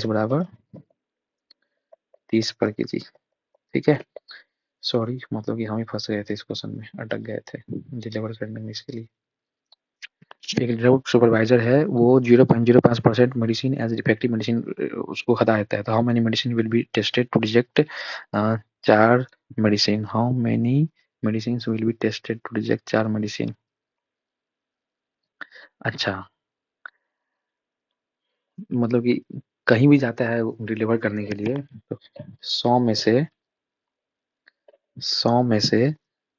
बराबर 30 पर केजी, ठीक है। सॉरी मतलब कि हम ही फंस गए थे इस क्वेश्चन में, अटक गए थे डिलीवर करने में, इसके लिए एक ड्रग सुपरवाइजर है, वो 0.05% मेडिसिन एज इफेक्टिव मेडिसिन उसको हटा देता है, तो how many medicine will be tested to reject 4 medicine, how many medicine will be tested to reject 4 medicine, अच्छा मतलब कि कहीं भी जाता है डिलीवर करने के लिए, तो 100 में से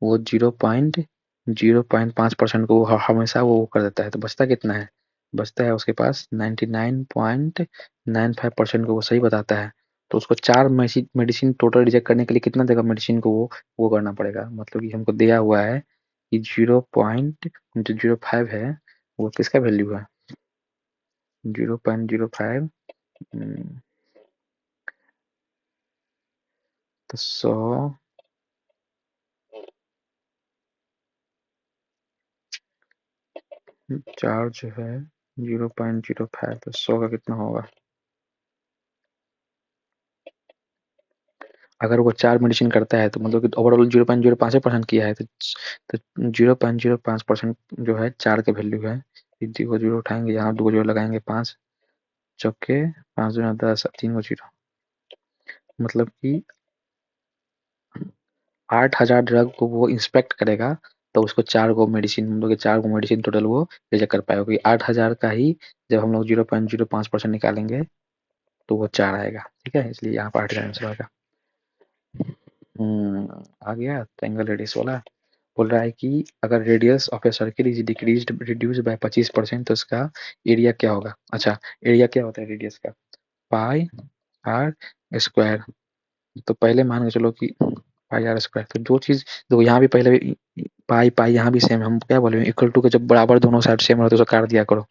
वो 0.05% को हमेशा वो कर देता है, तो बचता कितना है, बचता है उसके पास 99.95% को वो सही बताता है, तो उसको 4 मेडिसिन टोटल रिजेक्ट करने के लिए कितना देगा मेडिसिन को, वो करना पड़ेगा, मतलब कि हमको दिया हुआ है कि 0.05 है, वो किसका वैल्यू है 0.05, तो 100 चार्ज है 0.05, तो 100 का कितना होगा, अगर वो 4 मेडिसिन करता है तो मतलब कि ओवरऑल 0.05% किया है, तो 0.05% जो है 4 के वैल्यू है, जीरो जीरो उठाएंगे, यहाँ 2 जीरो लगाएंगे, 5 चौके 5 दूना 10, 3 जीरो, मतलब कि 8,000 ड्रग को वो इंस्पेक्ट करेगा, तो उसको 4 गो मेडिसिन, मतलब कि 4 गो मेडिसिन टोटल वो रिजेक्ट कर पाएगा, क्योंकि 8,000 का ही जब हम लोग 0.05% निकालेंगे तो वो 4 आएगा, ठीक है, इसलिए यहाँ पर 8,000 आंसर आएगा। आ गया ट्रायंगल रेडियस वाला। बोल रहा है कि अगर radius of a circle is decreased reduced by 25% तो उसका एरिया क्या होगा। अच्छा, एरिया क्या होता है रेडियस का? पाई आर स्क्वायर। तो पहले मान के चलो कि पाई आर स्क्वायर, तो जो चीज देखो यहाँ भी पहले पाई पाई यहाँ भी सेम, हम क्या बोले इक्वल टू के जब बराबर दोनों साइड सेम हो तो उसको काट दिया करो।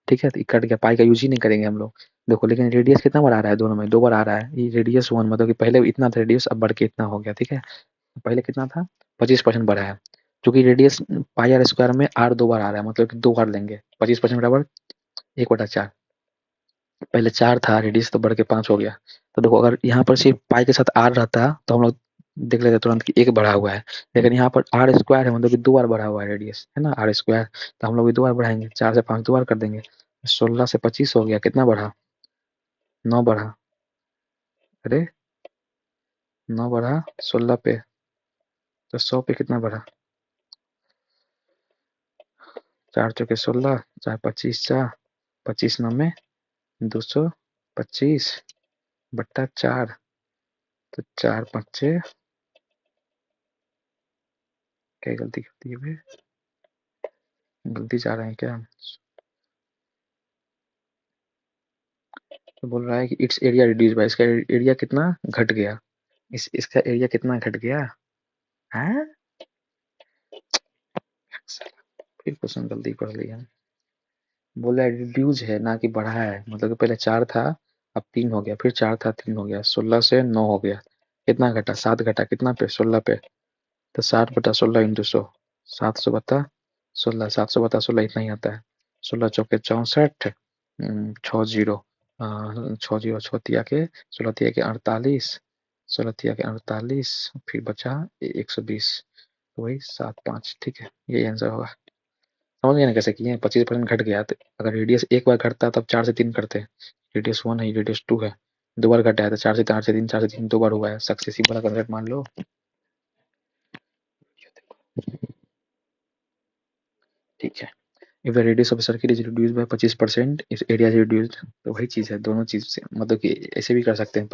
ठीक है, तो कट गया, पाई का यूज ही नहीं करेंगे हम लोग। देखो लेकिन रेडियस कितना बार आ रहा है दोनों में? 2 बार आ रहा है। ये रेडियस 1 मतलब कि पहले इतना था रेडियस, अब बढ़ के इतना हो गया। ठीक है, पहले कितना था? 25% बढ़ा है। क्योंकि रेडियस पाई आर स्क्वायर में आर 2 बार आ रहा है, मतलब कि 2 बार लेंगे। 25% बराबर 1/4। पहले 4 था रेडियस, तो बढ़ के 5 हो गया। तो देखो अगर यहाँ पर सिर्फ पाई के साथ आर रहता तो हम लोग देख लेते तुरंत कि 1 बढ़ा हुआ है। लेकिन यहाँ पर आर स्क्वायर है, मतलब कि 2 बार बढ़ा हुआ है रेडियस, है ना, आर स्क्वायर। तो हम लोग भी 2 बार बढ़ाएंगे, 4 से 5 2 बार कर देंगे। 16 से 25 हो गया, कितना बढ़ा? 9 बढ़ा। अरे 9 बढ़ा 16 पे, तो 100 पे कितना बढ़ा? 4 चौके 16, 4 25, 4 25 9 में 225 बट्टा 4, तो 4 5 क्या गलती कर दी है? गलती जा रहे हैं क्या? तो बोल रहा है कि इट्स एरिया रिड्यूस बाय, इसका एरिया कितना घट गया? इसका एरिया कितना घट गया है? फिर क्वेश्चन गलती पढ़ लिया। बोला रिड्यूस है ना कि बढ़ा है, मतलब कि पहले 4 था, अब 3 हो गया, फिर 4 था 3 हो गया, 16 से 9 हो गया। कितना घटा? 7 घटा, कितना पे? 16 पे। तो 60/16 इंटू 100, 700/16, 700/16 इतना ही आता है। 16 चौके 64, 60, 60 छतिया के, 16 तिया के 48, 16 तिया के 48, फिर बचा 120, वही 7 5। ठीक है, यही आंसर होगा। समझ गए ना कैसे किए? 25% घट गया, तो अगर रेडियस एक बार घटता तब 4 से 3 करते। रेडियस 1 है, रेडियस 2 है, 2 बार घटा है तो 4 से 4 से 3, 4 से 3 2 बार हुआ है, सक्सेसिव वाला कंसेप्ट मान लो। ठीक है, if the radius of circle is reduced by 25%, if area is reduced, तो वही चीज है, दोनों चीज से मतलब कि ऐसे भी कर सकते हैं।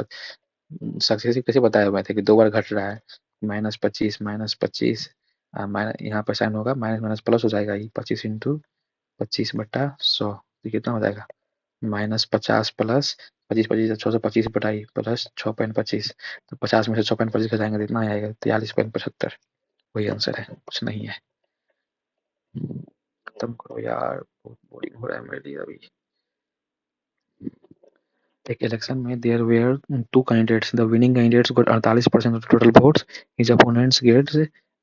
सक्सेसिव कैसे बताया हुआ था कि 2 बार घट रहा है, -25 -25, माइनस यहाँ पर साइन होगा, माइनस माइनस प्लस हो जाएगा, ये 25 इंटू 25/100, तो कितना हो जाएगा? -50 प्लस 25, 25 625 प्लस 6.25, तो 50 में से 6.25 घटाएंगे तो इतना आएगा 43.75। वही आंसर है, कुछ नहीं है। खत्म करो यार, बहुत बोरिंग हो रहा है मेरे लिए अभी। एक इलेक्शन में there were 2 candidates, the winning candidates got 48% of total votes, his opponents gets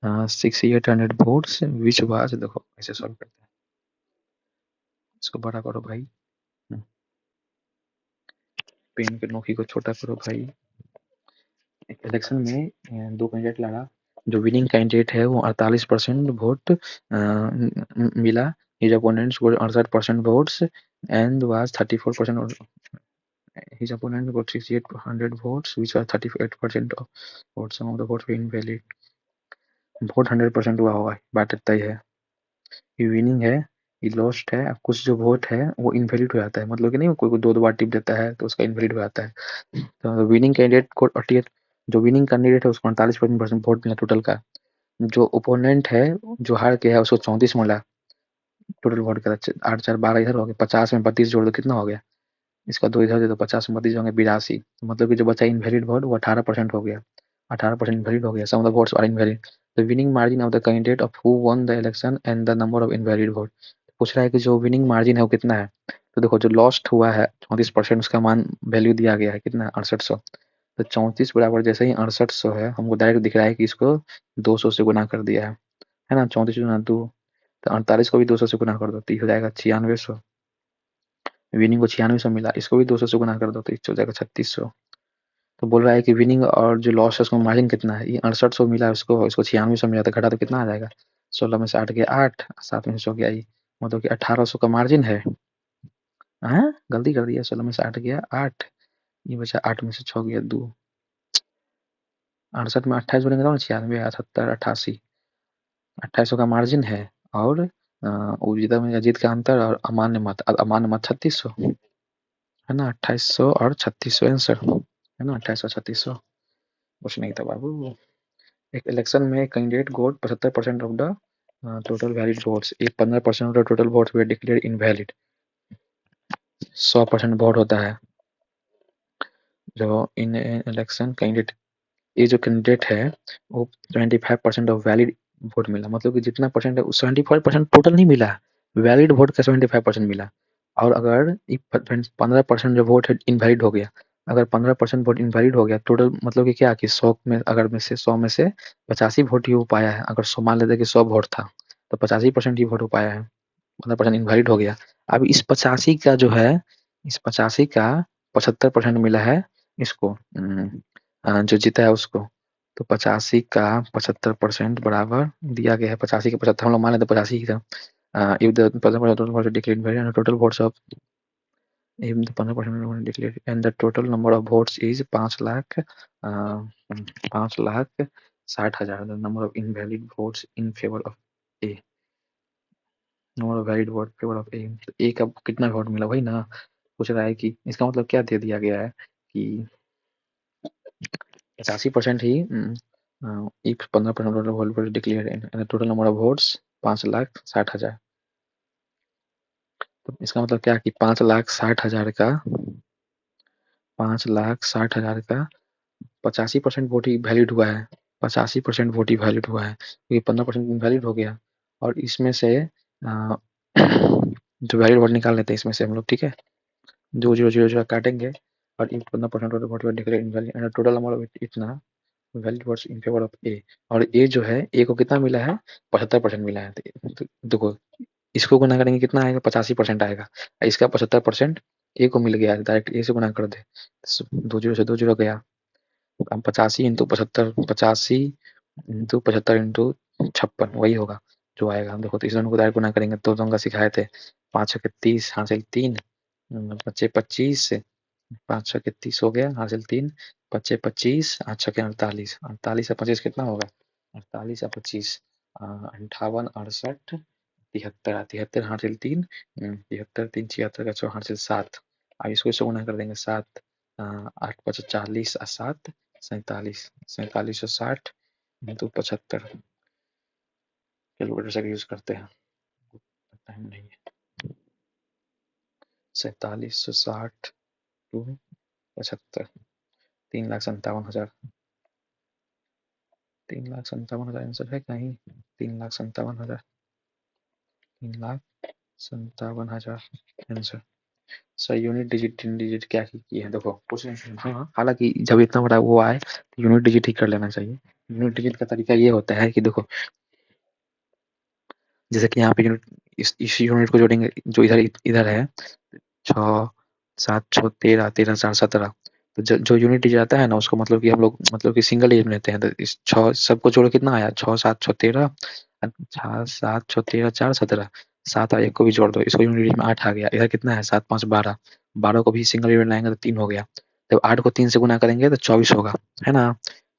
6800 votes, which was, देखो ऐसे सॉल्व करते हैं, इसको बड़ा करो भाई, पेन के नोकी को छोटा करो भाई। एक इलेक्शन में 2 कैंडिडेट लड़ा, जो विनिंग कैंडिडेट है वो 48% वोट मिला, his opponents got 68% votes and was 34%, his opponent got 6800 votes which was 38% of votes, some of the votes were invalid। Vote 100% हुआ होगा, बात इतना ही है। ये विनिंग है, ये लॉस्ट है, अब कुछ जो वोट है वो इनवैलिड हो जाता है, मतलब कि नहीं, कोई को 2 बार टिप देता है तो उसका इनवैलिड हो जाता है। तो विनिंग कैंडिडेट को 48, जो विनिंग कैंडिडेट है उसको 48% वोट मिला टोटल का। जो ओपोनेंट है, जो हार गया है, उसको 34 मिला टोटल वोट का। 8 4 12 इधर हो गया, 50 में 32 जोड़ दो कितना हो गया? इसका 2 इधर दे दो, 50 में 32 होंगे 82, तो मतलब कि जो बचा इनवैलिड वोट वो 18% हो गया, 18% इनवैलिड हो गया, some of the votes are invalid. The winning margin of the candidate of who won the election and the number of invalid vote. पूछ रहा है कि जो विनिंग मार्जिन है वो कितना है। तो देखो जो लॉस्ट हुआ है 34%, उसका मान वैल्यू दिया गया है कितना? 6800। तो 34 बराबर जैसे ही 6800 है, हमको डायरेक्ट दिख रहा है कि इसको 200 से गुना कर दिया है ना, 34 गुना 2, तो 48 को भी 200 से गुना कर दो तो हो जाएगा 9600। विनिंग को 9600 मिला, इसको भी 200 से गुना कर दो तो हो जाएगा 3600। तो बोल रहा है कि विनिंग और जो लॉस है उसको मार्जिन कितना है? ये 6800 मिला उसको, इसको 9600 मिला, तो घटा तो कितना आ जाएगा? 16 में से 8 गया 8, 7 में से 100 गया, ये मतलब कि 1800 का मार्जिन है। हाँ गलती कर दिया, 16 में से 8 गया 8, ये बचा 8 में से 6 गया 2, 68 में 28 बोलेंगे तो 96, 78, 88, 2800 का मार्जिन है। और उजिता में अजीत का अंतर और अमान्य मत 3600, है ना, 2800 और 3600 आंसर है ना, 2800 3600। कुछ नहीं था बाबू। एक इलेक्शन में candidate got 75% of the total valid votes, एक 15% of the total votes were declare invalid. 100% vote होता है जो इन इलेक्शन कैंडिडेट, ये जो कैंडिडेट है वो 25% ऑफ वैलिड वोट मिला, मतलब कि जितना परसेंट है 75% टोटल नहीं मिला, वैलिड वोट का 75% मिला। और अगर 15% जो वोट है इनवैलिड हो गया, अगर 15% वोट इनवैलिड हो गया टोटल, मतलब कि क्या कि 100 में, अगर में से 100 में से 85 वोट ही हो पाया है, अगर 100 मान लेते कि 100 वोट था तो 85% ही वोट हो पाया है, 15% इनवैलिड हो गया। अब इस 85 का जो है, इस 85 का 75% मिला है इसको, जो जीता है उसको। तो 85 का 75% बराबर दिया गया है, 85 का 75 हम लोग मान लेते 85 ही था। If the 15% declared invalid total votes of, if the 15% declared and the total number of votes is 5,60,000, the number of invalid votes in favor of A, number of valid vote favour of A, तो ए का कितना वोट मिला वही ना पूछ रहा है, कि इसका मतलब क्या दे दिया गया है कि 85% ही, if 15% total vote declare and total number of votes 5,60,000, तो इसका मतलब क्या कि 5,60,000 का 5,60,000 का 85% वोट ही वैलिड हुआ है, 85% वोट ही वैलिड हुआ है, क्योंकि 15% इनवैलिड हो गया। और इसमें से जो वैलिड वोट निकाल लेते हैं इसमें से हम लोग, ठीक है, 2 0 0 0 काटेंगे और 15% vote declare invalid and total number of इतना valid votes in favour of A, और ए जो है ए को कितना मिला है, 75% मिला है। तो देखो इसको गुना करेंगे कितना आएगा, 85% आएगा, इसका 75% ए को मिल गया, डायरेक्ट ए से गुना कर दे, 2 0 से 2 0 गया, 85 इंटू 75, 85 इंटू 75 इंटू 56 वही होगा जो आएगा। देखो तो इस दोनों को डायरेक्ट गुना करेंगे, तो दोनों का सिखाए थे, 5 के 30 हासिल 3, 5 25, 5 6 के 30 हो गया हासिल 3, 5 25, 8 6 के 48, 48 से 25 कितना होगा, 48 या 25, 58 68 73, 73 हासिल 3, 73 3 76 का 4 हासिल 7, अब इसको इससे गुना कर देंगे 7, 8 5 40 और 7 47, 4760 इंटू 75, कैलकुलेटर से यूज करते हैं, टाइम नहीं है, 4760 टू 75, 3,57,000, 3,57,000 आंसर है कहीं, 3,57,000, 3,57,000 आंसर। सर यूनिट डिजिट तीन डिजिट क्या की है, देखो कुछ नहीं, हाँ हालांकि जब इतना बड़ा वो आए तो यूनिट डिजिट ही कर लेना चाहिए। यूनिट डिजिट का तरीका ये होता है कि देखो, जैसे कि यहाँ पे यूनिट, इस यूनिट को जोड़ेंगे जो इधर इधर है, 6 7 6 13 13 4 17, तो जो यूनिट डिजिट आता है ना उसको मतलब कि हम लोग मतलब कि सिंगल डिजिट में लेते हैं, तो इस 6 सबको जोड़ कितना आया, 6 7 6 13, 6 7 6 13 4 17, 7 और 1 को भी जोड़ दो, इसको यूनिट डिजिट में 8 आ गया, इधर कितना है 7 5 12, 12 को भी सिंगल डिजिट में लाएंगे तो 3 हो गया, जब 8 को 3 से गुना करेंगे तो 24 होगा, है ना,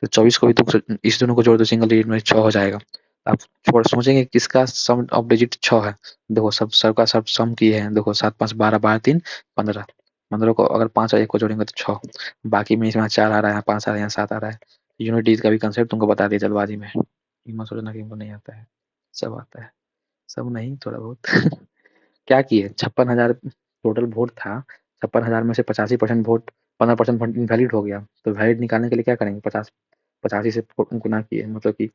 तो 24 को भी तो इस दोनों को जोड़ दो सिंगल डिजिट में 6 हो जाएगा। आप थोड़ा सोचेंगे किसका सम ऑफ डिजिट 6 है, देखो सबका सब सम किए हैं, देखो 7 5 12 12 3 15, 15 को अगर 5 और 1 को जोड़ेंगे तो 6, बाकी में इसमें 4 आ रहा है, 5 आ रहा है, 7 आ रहा है। यूनिट डिजिट का भी कंसेप्ट तुमको बता दिया जल्दबाजी में, मत सोचना कि हमको नहीं आता है, सब आता है, सब नहीं थोड़ा बहुत। क्या किए, 56,000 टोटल वोट था, 56,000 में से 85% वोट, 15% वोट इनवैलिड हो गया, तो वैलिड निकालने के लिए क्या करेंगे, 85 से गुना किए, मतलब कि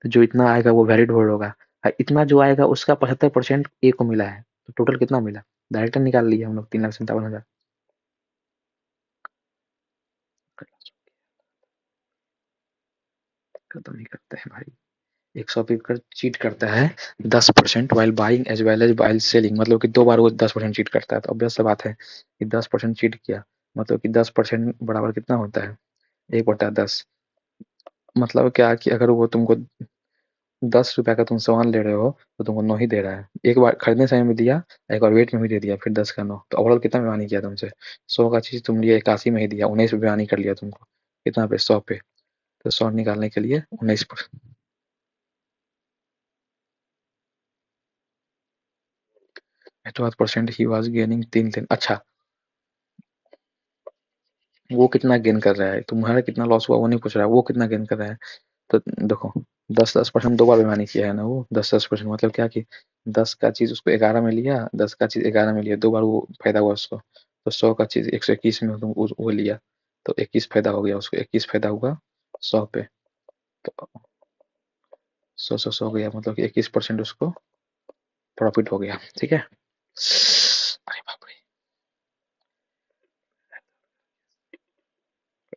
तो जो इतना आएगा वो वैलिड वोट होगा, इतना जो आएगा उसका 75% ए को मिला है, तो टोटल कितना मिला, डायरेक्ट निकाल लिया हम लोग 3,57,000। खत्म नहीं करते हैं भाई, एक शॉप कर चीट करता है 10% while buying as well as while selling, मतलब कि 2 बार वो 10% चीट करता है, तो ऑब्वियस सा बात है कि 10% चीट किया, मतलब कि 10% बराबर कितना होता है, 1/10, मतलब क्या कि अगर वो तुमको 10 रुपया का तुम सामान ले रहे हो तो तुमको 9 ही दे रहा है, एक बार खरीदने समय में दिया, एक बार वेट में भी दे दिया, फिर 10 का 9, तो ओवरऑल कितना बेईमानी किया तुमसे, 100 का चीज तुम लिए 81 में ही दिया, 19 पे बेईमानी कर लिया तुमको, कितना पे 100 पे, तो 100 निकालने के लिए 19 पर, तो परसेंट ही वाज गेनिंग 3 दिन, अच्छा वो कितना गेन कर रहा है, तुम्हारा कितना लॉस हुआ वो नहीं पूछ रहा है, वो कितना गेन कर रहा है, तो देखो 10-10% 2 बार बेईमानी किया है ना वो 10-10% मतलब क्या कि 10 का चीज उसको 11 में लिया 10 का चीज 11 में लिया 2 बार वो फायदा हुआ उसको तो 100 का चीज 121 में वो लिया तो 21 फायदा हो गया उसको 21 फायदा हुआ 100 पे तो 100 गया मतलब कि 21% उसको प्रॉफिट हो गया ठीक है अरे बाप रे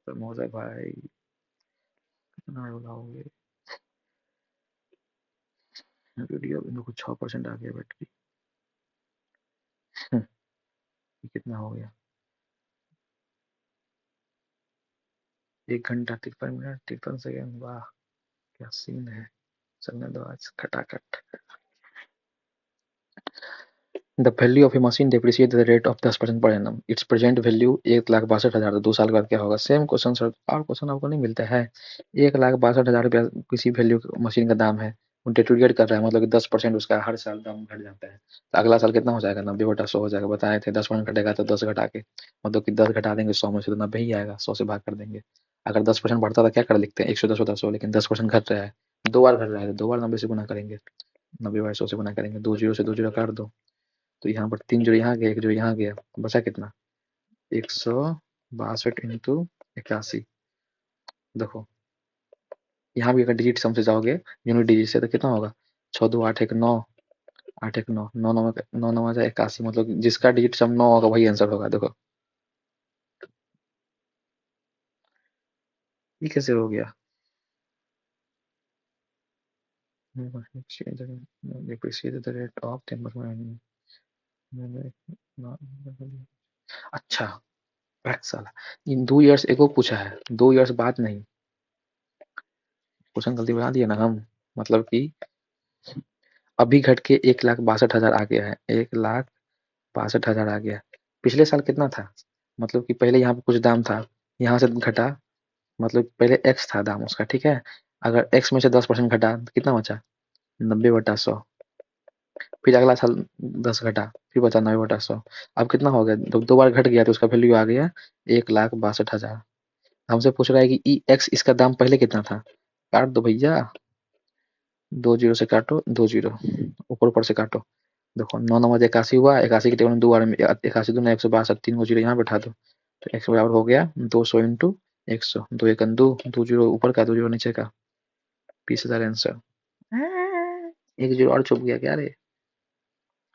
खत्म हो जाए भाई कितना उड़ाओगे वीडियो में कुछ 6% आ गया बैटरी कितना हो गया 1 घंटा 53 मिनट 53 सेकेंड वाह क्या सीन है चलने दो आज खटाखट The value of a machine depreciates at the rate of 10% per annum. Its present value 1,62,000 2 साल बाद क्या होगा सेम क्वेश्चन सर और क्वेश्चन आपको नहीं मिलता है 1,62,000 रुपया किसी वैल्यू मशीन का दाम है वो डेटोरिएट कर रहा है मतलब कि 10% उसका हर साल दाम घट जाता है तो अगला साल कितना हो जाएगा 90/100 हो जाएगा बताए थे 10% घटेगा तो 10 घटा के मतलब कि 10 घटा देंगे 100 में से तो 90 ही आएगा 100 से भाग कर देंगे अगर 10% बढ़ता था क्या कर लिखते हैं 110 लेकिन 10% घट रहा है 2 बार घट रहा है तो 2 बार 90 से गुना करेंगे 90/100 से गुना करेंगे 2 जीरो से 2 जीरो काट दो तो यहाँ पर 3 जीरो यहाँ गया 1 जीरो यहाँ गया बचा कितना 162 इंटू 81 देखो यहाँ भी अगर डिजिट सम से जाओगे यूनिट डिजिट से तो कितना होगा 6 2 8 1 9 8 1 9 9 9 जाए 81 मतलब जिसका डिजिट सम 9 होगा वही आंसर होगा देखो ये कैसे हो गया depreciate the rate of 10%. अच्छा बैक साला इन 2 इयर्स एगो पूछा है 2 इयर्स बाद नहीं क्वेश्चन गलती बना दिया ना हम मतलब कि अभी घट के 1,62,000 आ गया है 1,62,000 आ गया पिछले साल कितना था मतलब कि पहले यहाँ पे कुछ दाम था यहाँ से घटा मतलब पहले एक्स था दाम उसका ठीक है अगर एक्स में से 10% घटा तो कितना बचा 90/100 फिर अगला साल 10 घटा फिर बचा 90/100 अब कितना हो गया 2 बार घट गया तो उसका वैल्यू आ गया 1,62,000 हमसे पूछ रहा है कि ई एक्स इसका दाम पहले कितना था काट दो भैया 2 जीरो से काटो 2 जीरो ऊपर ऊपर से काटो देखो 9 9 81 हुआ 81 के टेबल में 2 बार में 81 दूना 162 3 जीरो यहाँ बैठा दो तो एक्स बराबर हो गया 200 इंटू 100 2 1 2 2 जीरो ऊपर का 2 जीरो नीचे का 20,000 आंसर 1 जीरो और छुप गया क्या रे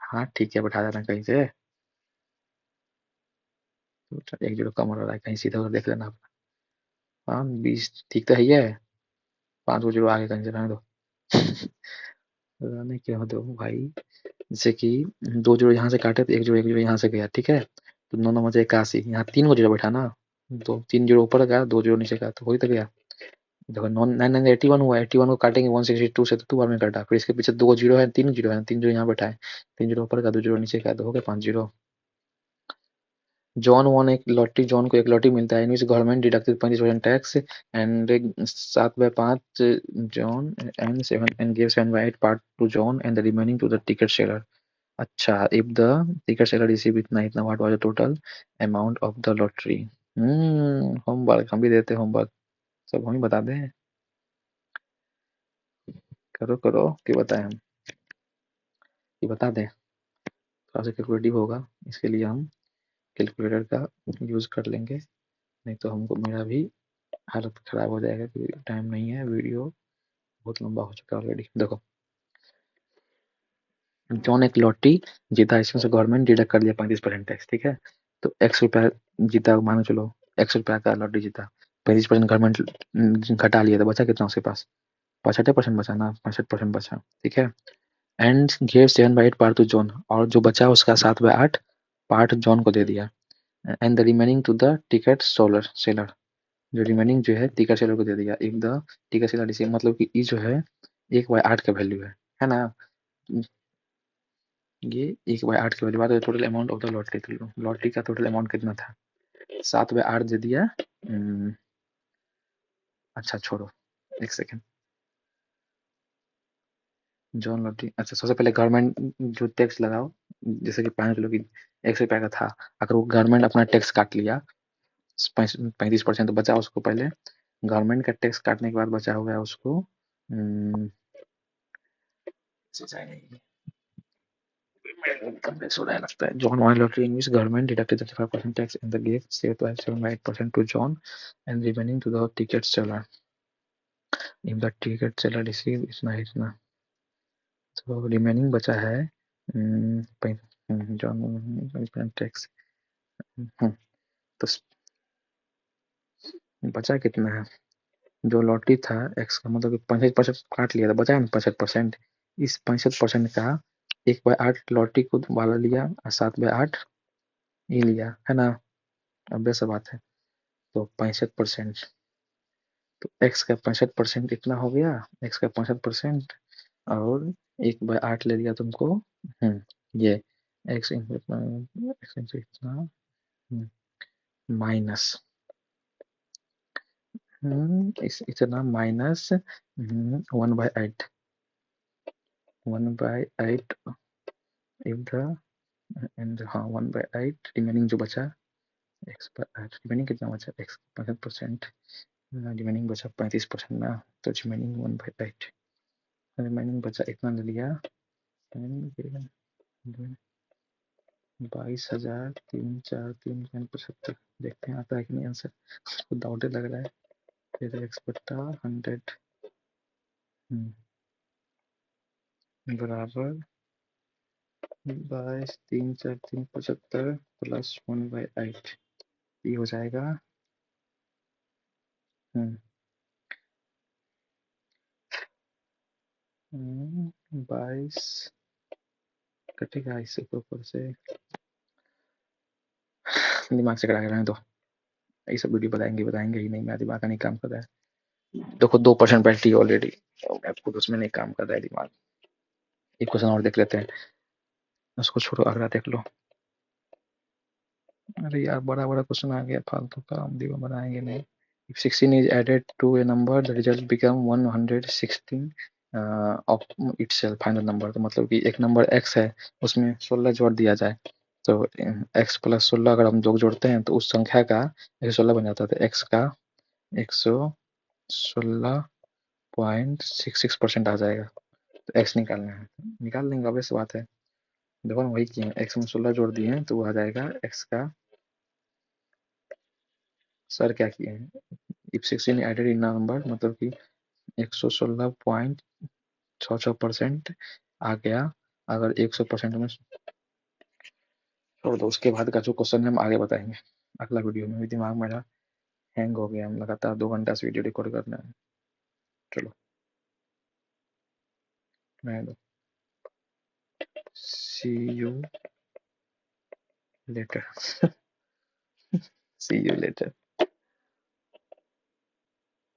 हाँ ठीक है बैठा देना कहीं से 1 जीरो कम हो रहा है कहीं सीधा उधर देख लेना अपना हाँ 20 ठीक तो है ही है 5 जीरो आगे कहीं से रहने दो रहने क्या दो भाई जैसे कि 2 जीरो यहाँ से काटे तो 1 जीरो यहाँ से गया ठीक है तो 9 9 81 यहाँ 3 जीरो बैठा ना तो 3 जीरो ऊपर का 2 जीरो नीचे का तो हो ही तो गया देखो 9 9 81 हुआ 81 को काटेंगे 162 से तो 2 बार में काटा फिर इसके पीछे 2 जीरो है 3 जीरो है 3 जीरो यहाँ बैठा है 3 जीरो ऊपर का 2 जीरो नीचे का तो हो गया 5 जीरो जॉन वॉन एक लॉटरी जॉन को एक लॉटरी मिलता है in which government deducted 35% tax and 7/5 John and 7 part to John and the remaining to the ticket seller अच्छा if the ticket seller receive इतना इतना what was the total amount of the lottery homework हम भी देते हैं होमवर्क सब हम ही बता दें करो करो कि बताएं हम कि बता दें थोड़ा सा कैलकुलेटिव होगा इसके लिए हम कैलकुलेटर का यूज कर लेंगे नहीं तो हमको मेरा भी हालत खराब हो जाएगा क्योंकि टाइम नहीं है वीडियो बहुत लंबा हो चुका है ऑलरेडी देखो जॉन एक लॉटरी जीता इसमें से गवर्नमेंट डिडक्ट कर दिया 35% टैक्स ठीक है तो एक्स रुपया जीता मानो चलो एक्स रुपया का लॉटरी जीता 35% गवर्नमेंट घटा लिया तो बचा कितना उसके पास 65% बचा ना 65% बचा ठीक है and give 7/8 part to John और जो बचा उसका 7/8 पार्ट जॉन को दे दिया and the remaining to the ticket solar seller जो रिमेनिंग जो है टिकट सेलर को दे दिया इफ द टिकट सेलर इसे मतलब कि ई जो है 1/8 का वैल्यू है ना ये 1/8 की वैल्यू बात है total amount of the lottery तो लॉटरी का टोटल अमाउंट कितना था 7/8 दे दिया अच्छा छोड़ो एक सेकेंड जॉन लॉटरी अच्छा सबसे पहले गवर्नमेंट जो टैक्स लगाओ जैसे कि 5 किलो की 1 रुपया का था अगर वो गवर्नमेंट अपना टैक्स काट लिया 35% तो बचा उसको पहले गवर्नमेंट का टैक्स काटने के बाद बचा हुआ है उसको लगता है John won lottery in which government deducted 35% tax and the gave saved by 7.8% to John and remaining to the ticket seller. If the ticket seller receive इतना तो रिमेनिंग बचा है जॉन टैक्स तो बचा कितना है जो लॉटरी था एक्स का मतलब 65% काट लिया था बचा है ना 65%। इस 65% का 1/8 लॉटरी को वाला लिया और 7/8 ये लिया है ना। अब से बात है तो 65% तो एक्स का 65% इतना हो गया एक्स का 65% और 1/8 ले लिया तुमको ये एक्स इतना माइनस इतना माइनस 1/8 1/8 if the and हाँ 1/8 रिमेनिंग जो बचा एक्स पर 8 रिमेनिंग कितना बचा एक्स 65% रिमेनिंग बचा 35% ना तो रिमेनिंग 1/8 रिमेनिंग बचा इतना ले लिया 22,343.75 देखते हैं आता है कि नहीं आंसर तो डाउट लग रहा है फिर एक्स बट्टा 100 बराबर 22,343.75 प्लस 1/8 ये हो जाएगा 22 कटेगा इससे ऊपर से दिमाग से करा के रहने दो ये सब वीडियो बताएंगे ही नहीं मेरा दिमाग का नहीं काम कर रहा है देखो 2% बैटरी ऑलरेडी खुद उसमें नहीं काम कर रहा है दिमाग। एक क्वेश्चन और देख लेते हैं उसको छोड़ो अगला देख लो। अरे यार बड़ा क्वेश्चन आ गया फालतू का हम दिमाग बनाएंगे नहीं। If 16 is added to a number the result become 116 of itself final number तो मतलब कि एक नंबर x है उसमें 16 जोड़ दिया जाए तो x प्लस 16 अगर हम लोग जोड़ते हैं तो उस संख्या का 116 बन जाता है तो x का 116.66% आ जाएगा तो x निकालना है निकाल लेंगे obvious बात है। देखो ना वही किए x में 16 जोड़ दिए हैं तो वो आ जाएगा x का सर क्या किए हैं if 16 added in नंबर मतलब कि 116.66% आ गया अगर 100% में छोड़ दो उसके बाद का जो क्वेश्चन है हम आगे बताएंगे अगला वीडियो में। दिमाग मेरा हैंग हो गया हम लगातार 2 घंटा से वीडियो रिकॉर्ड करना है। चलो रहने दो see you later see you letter.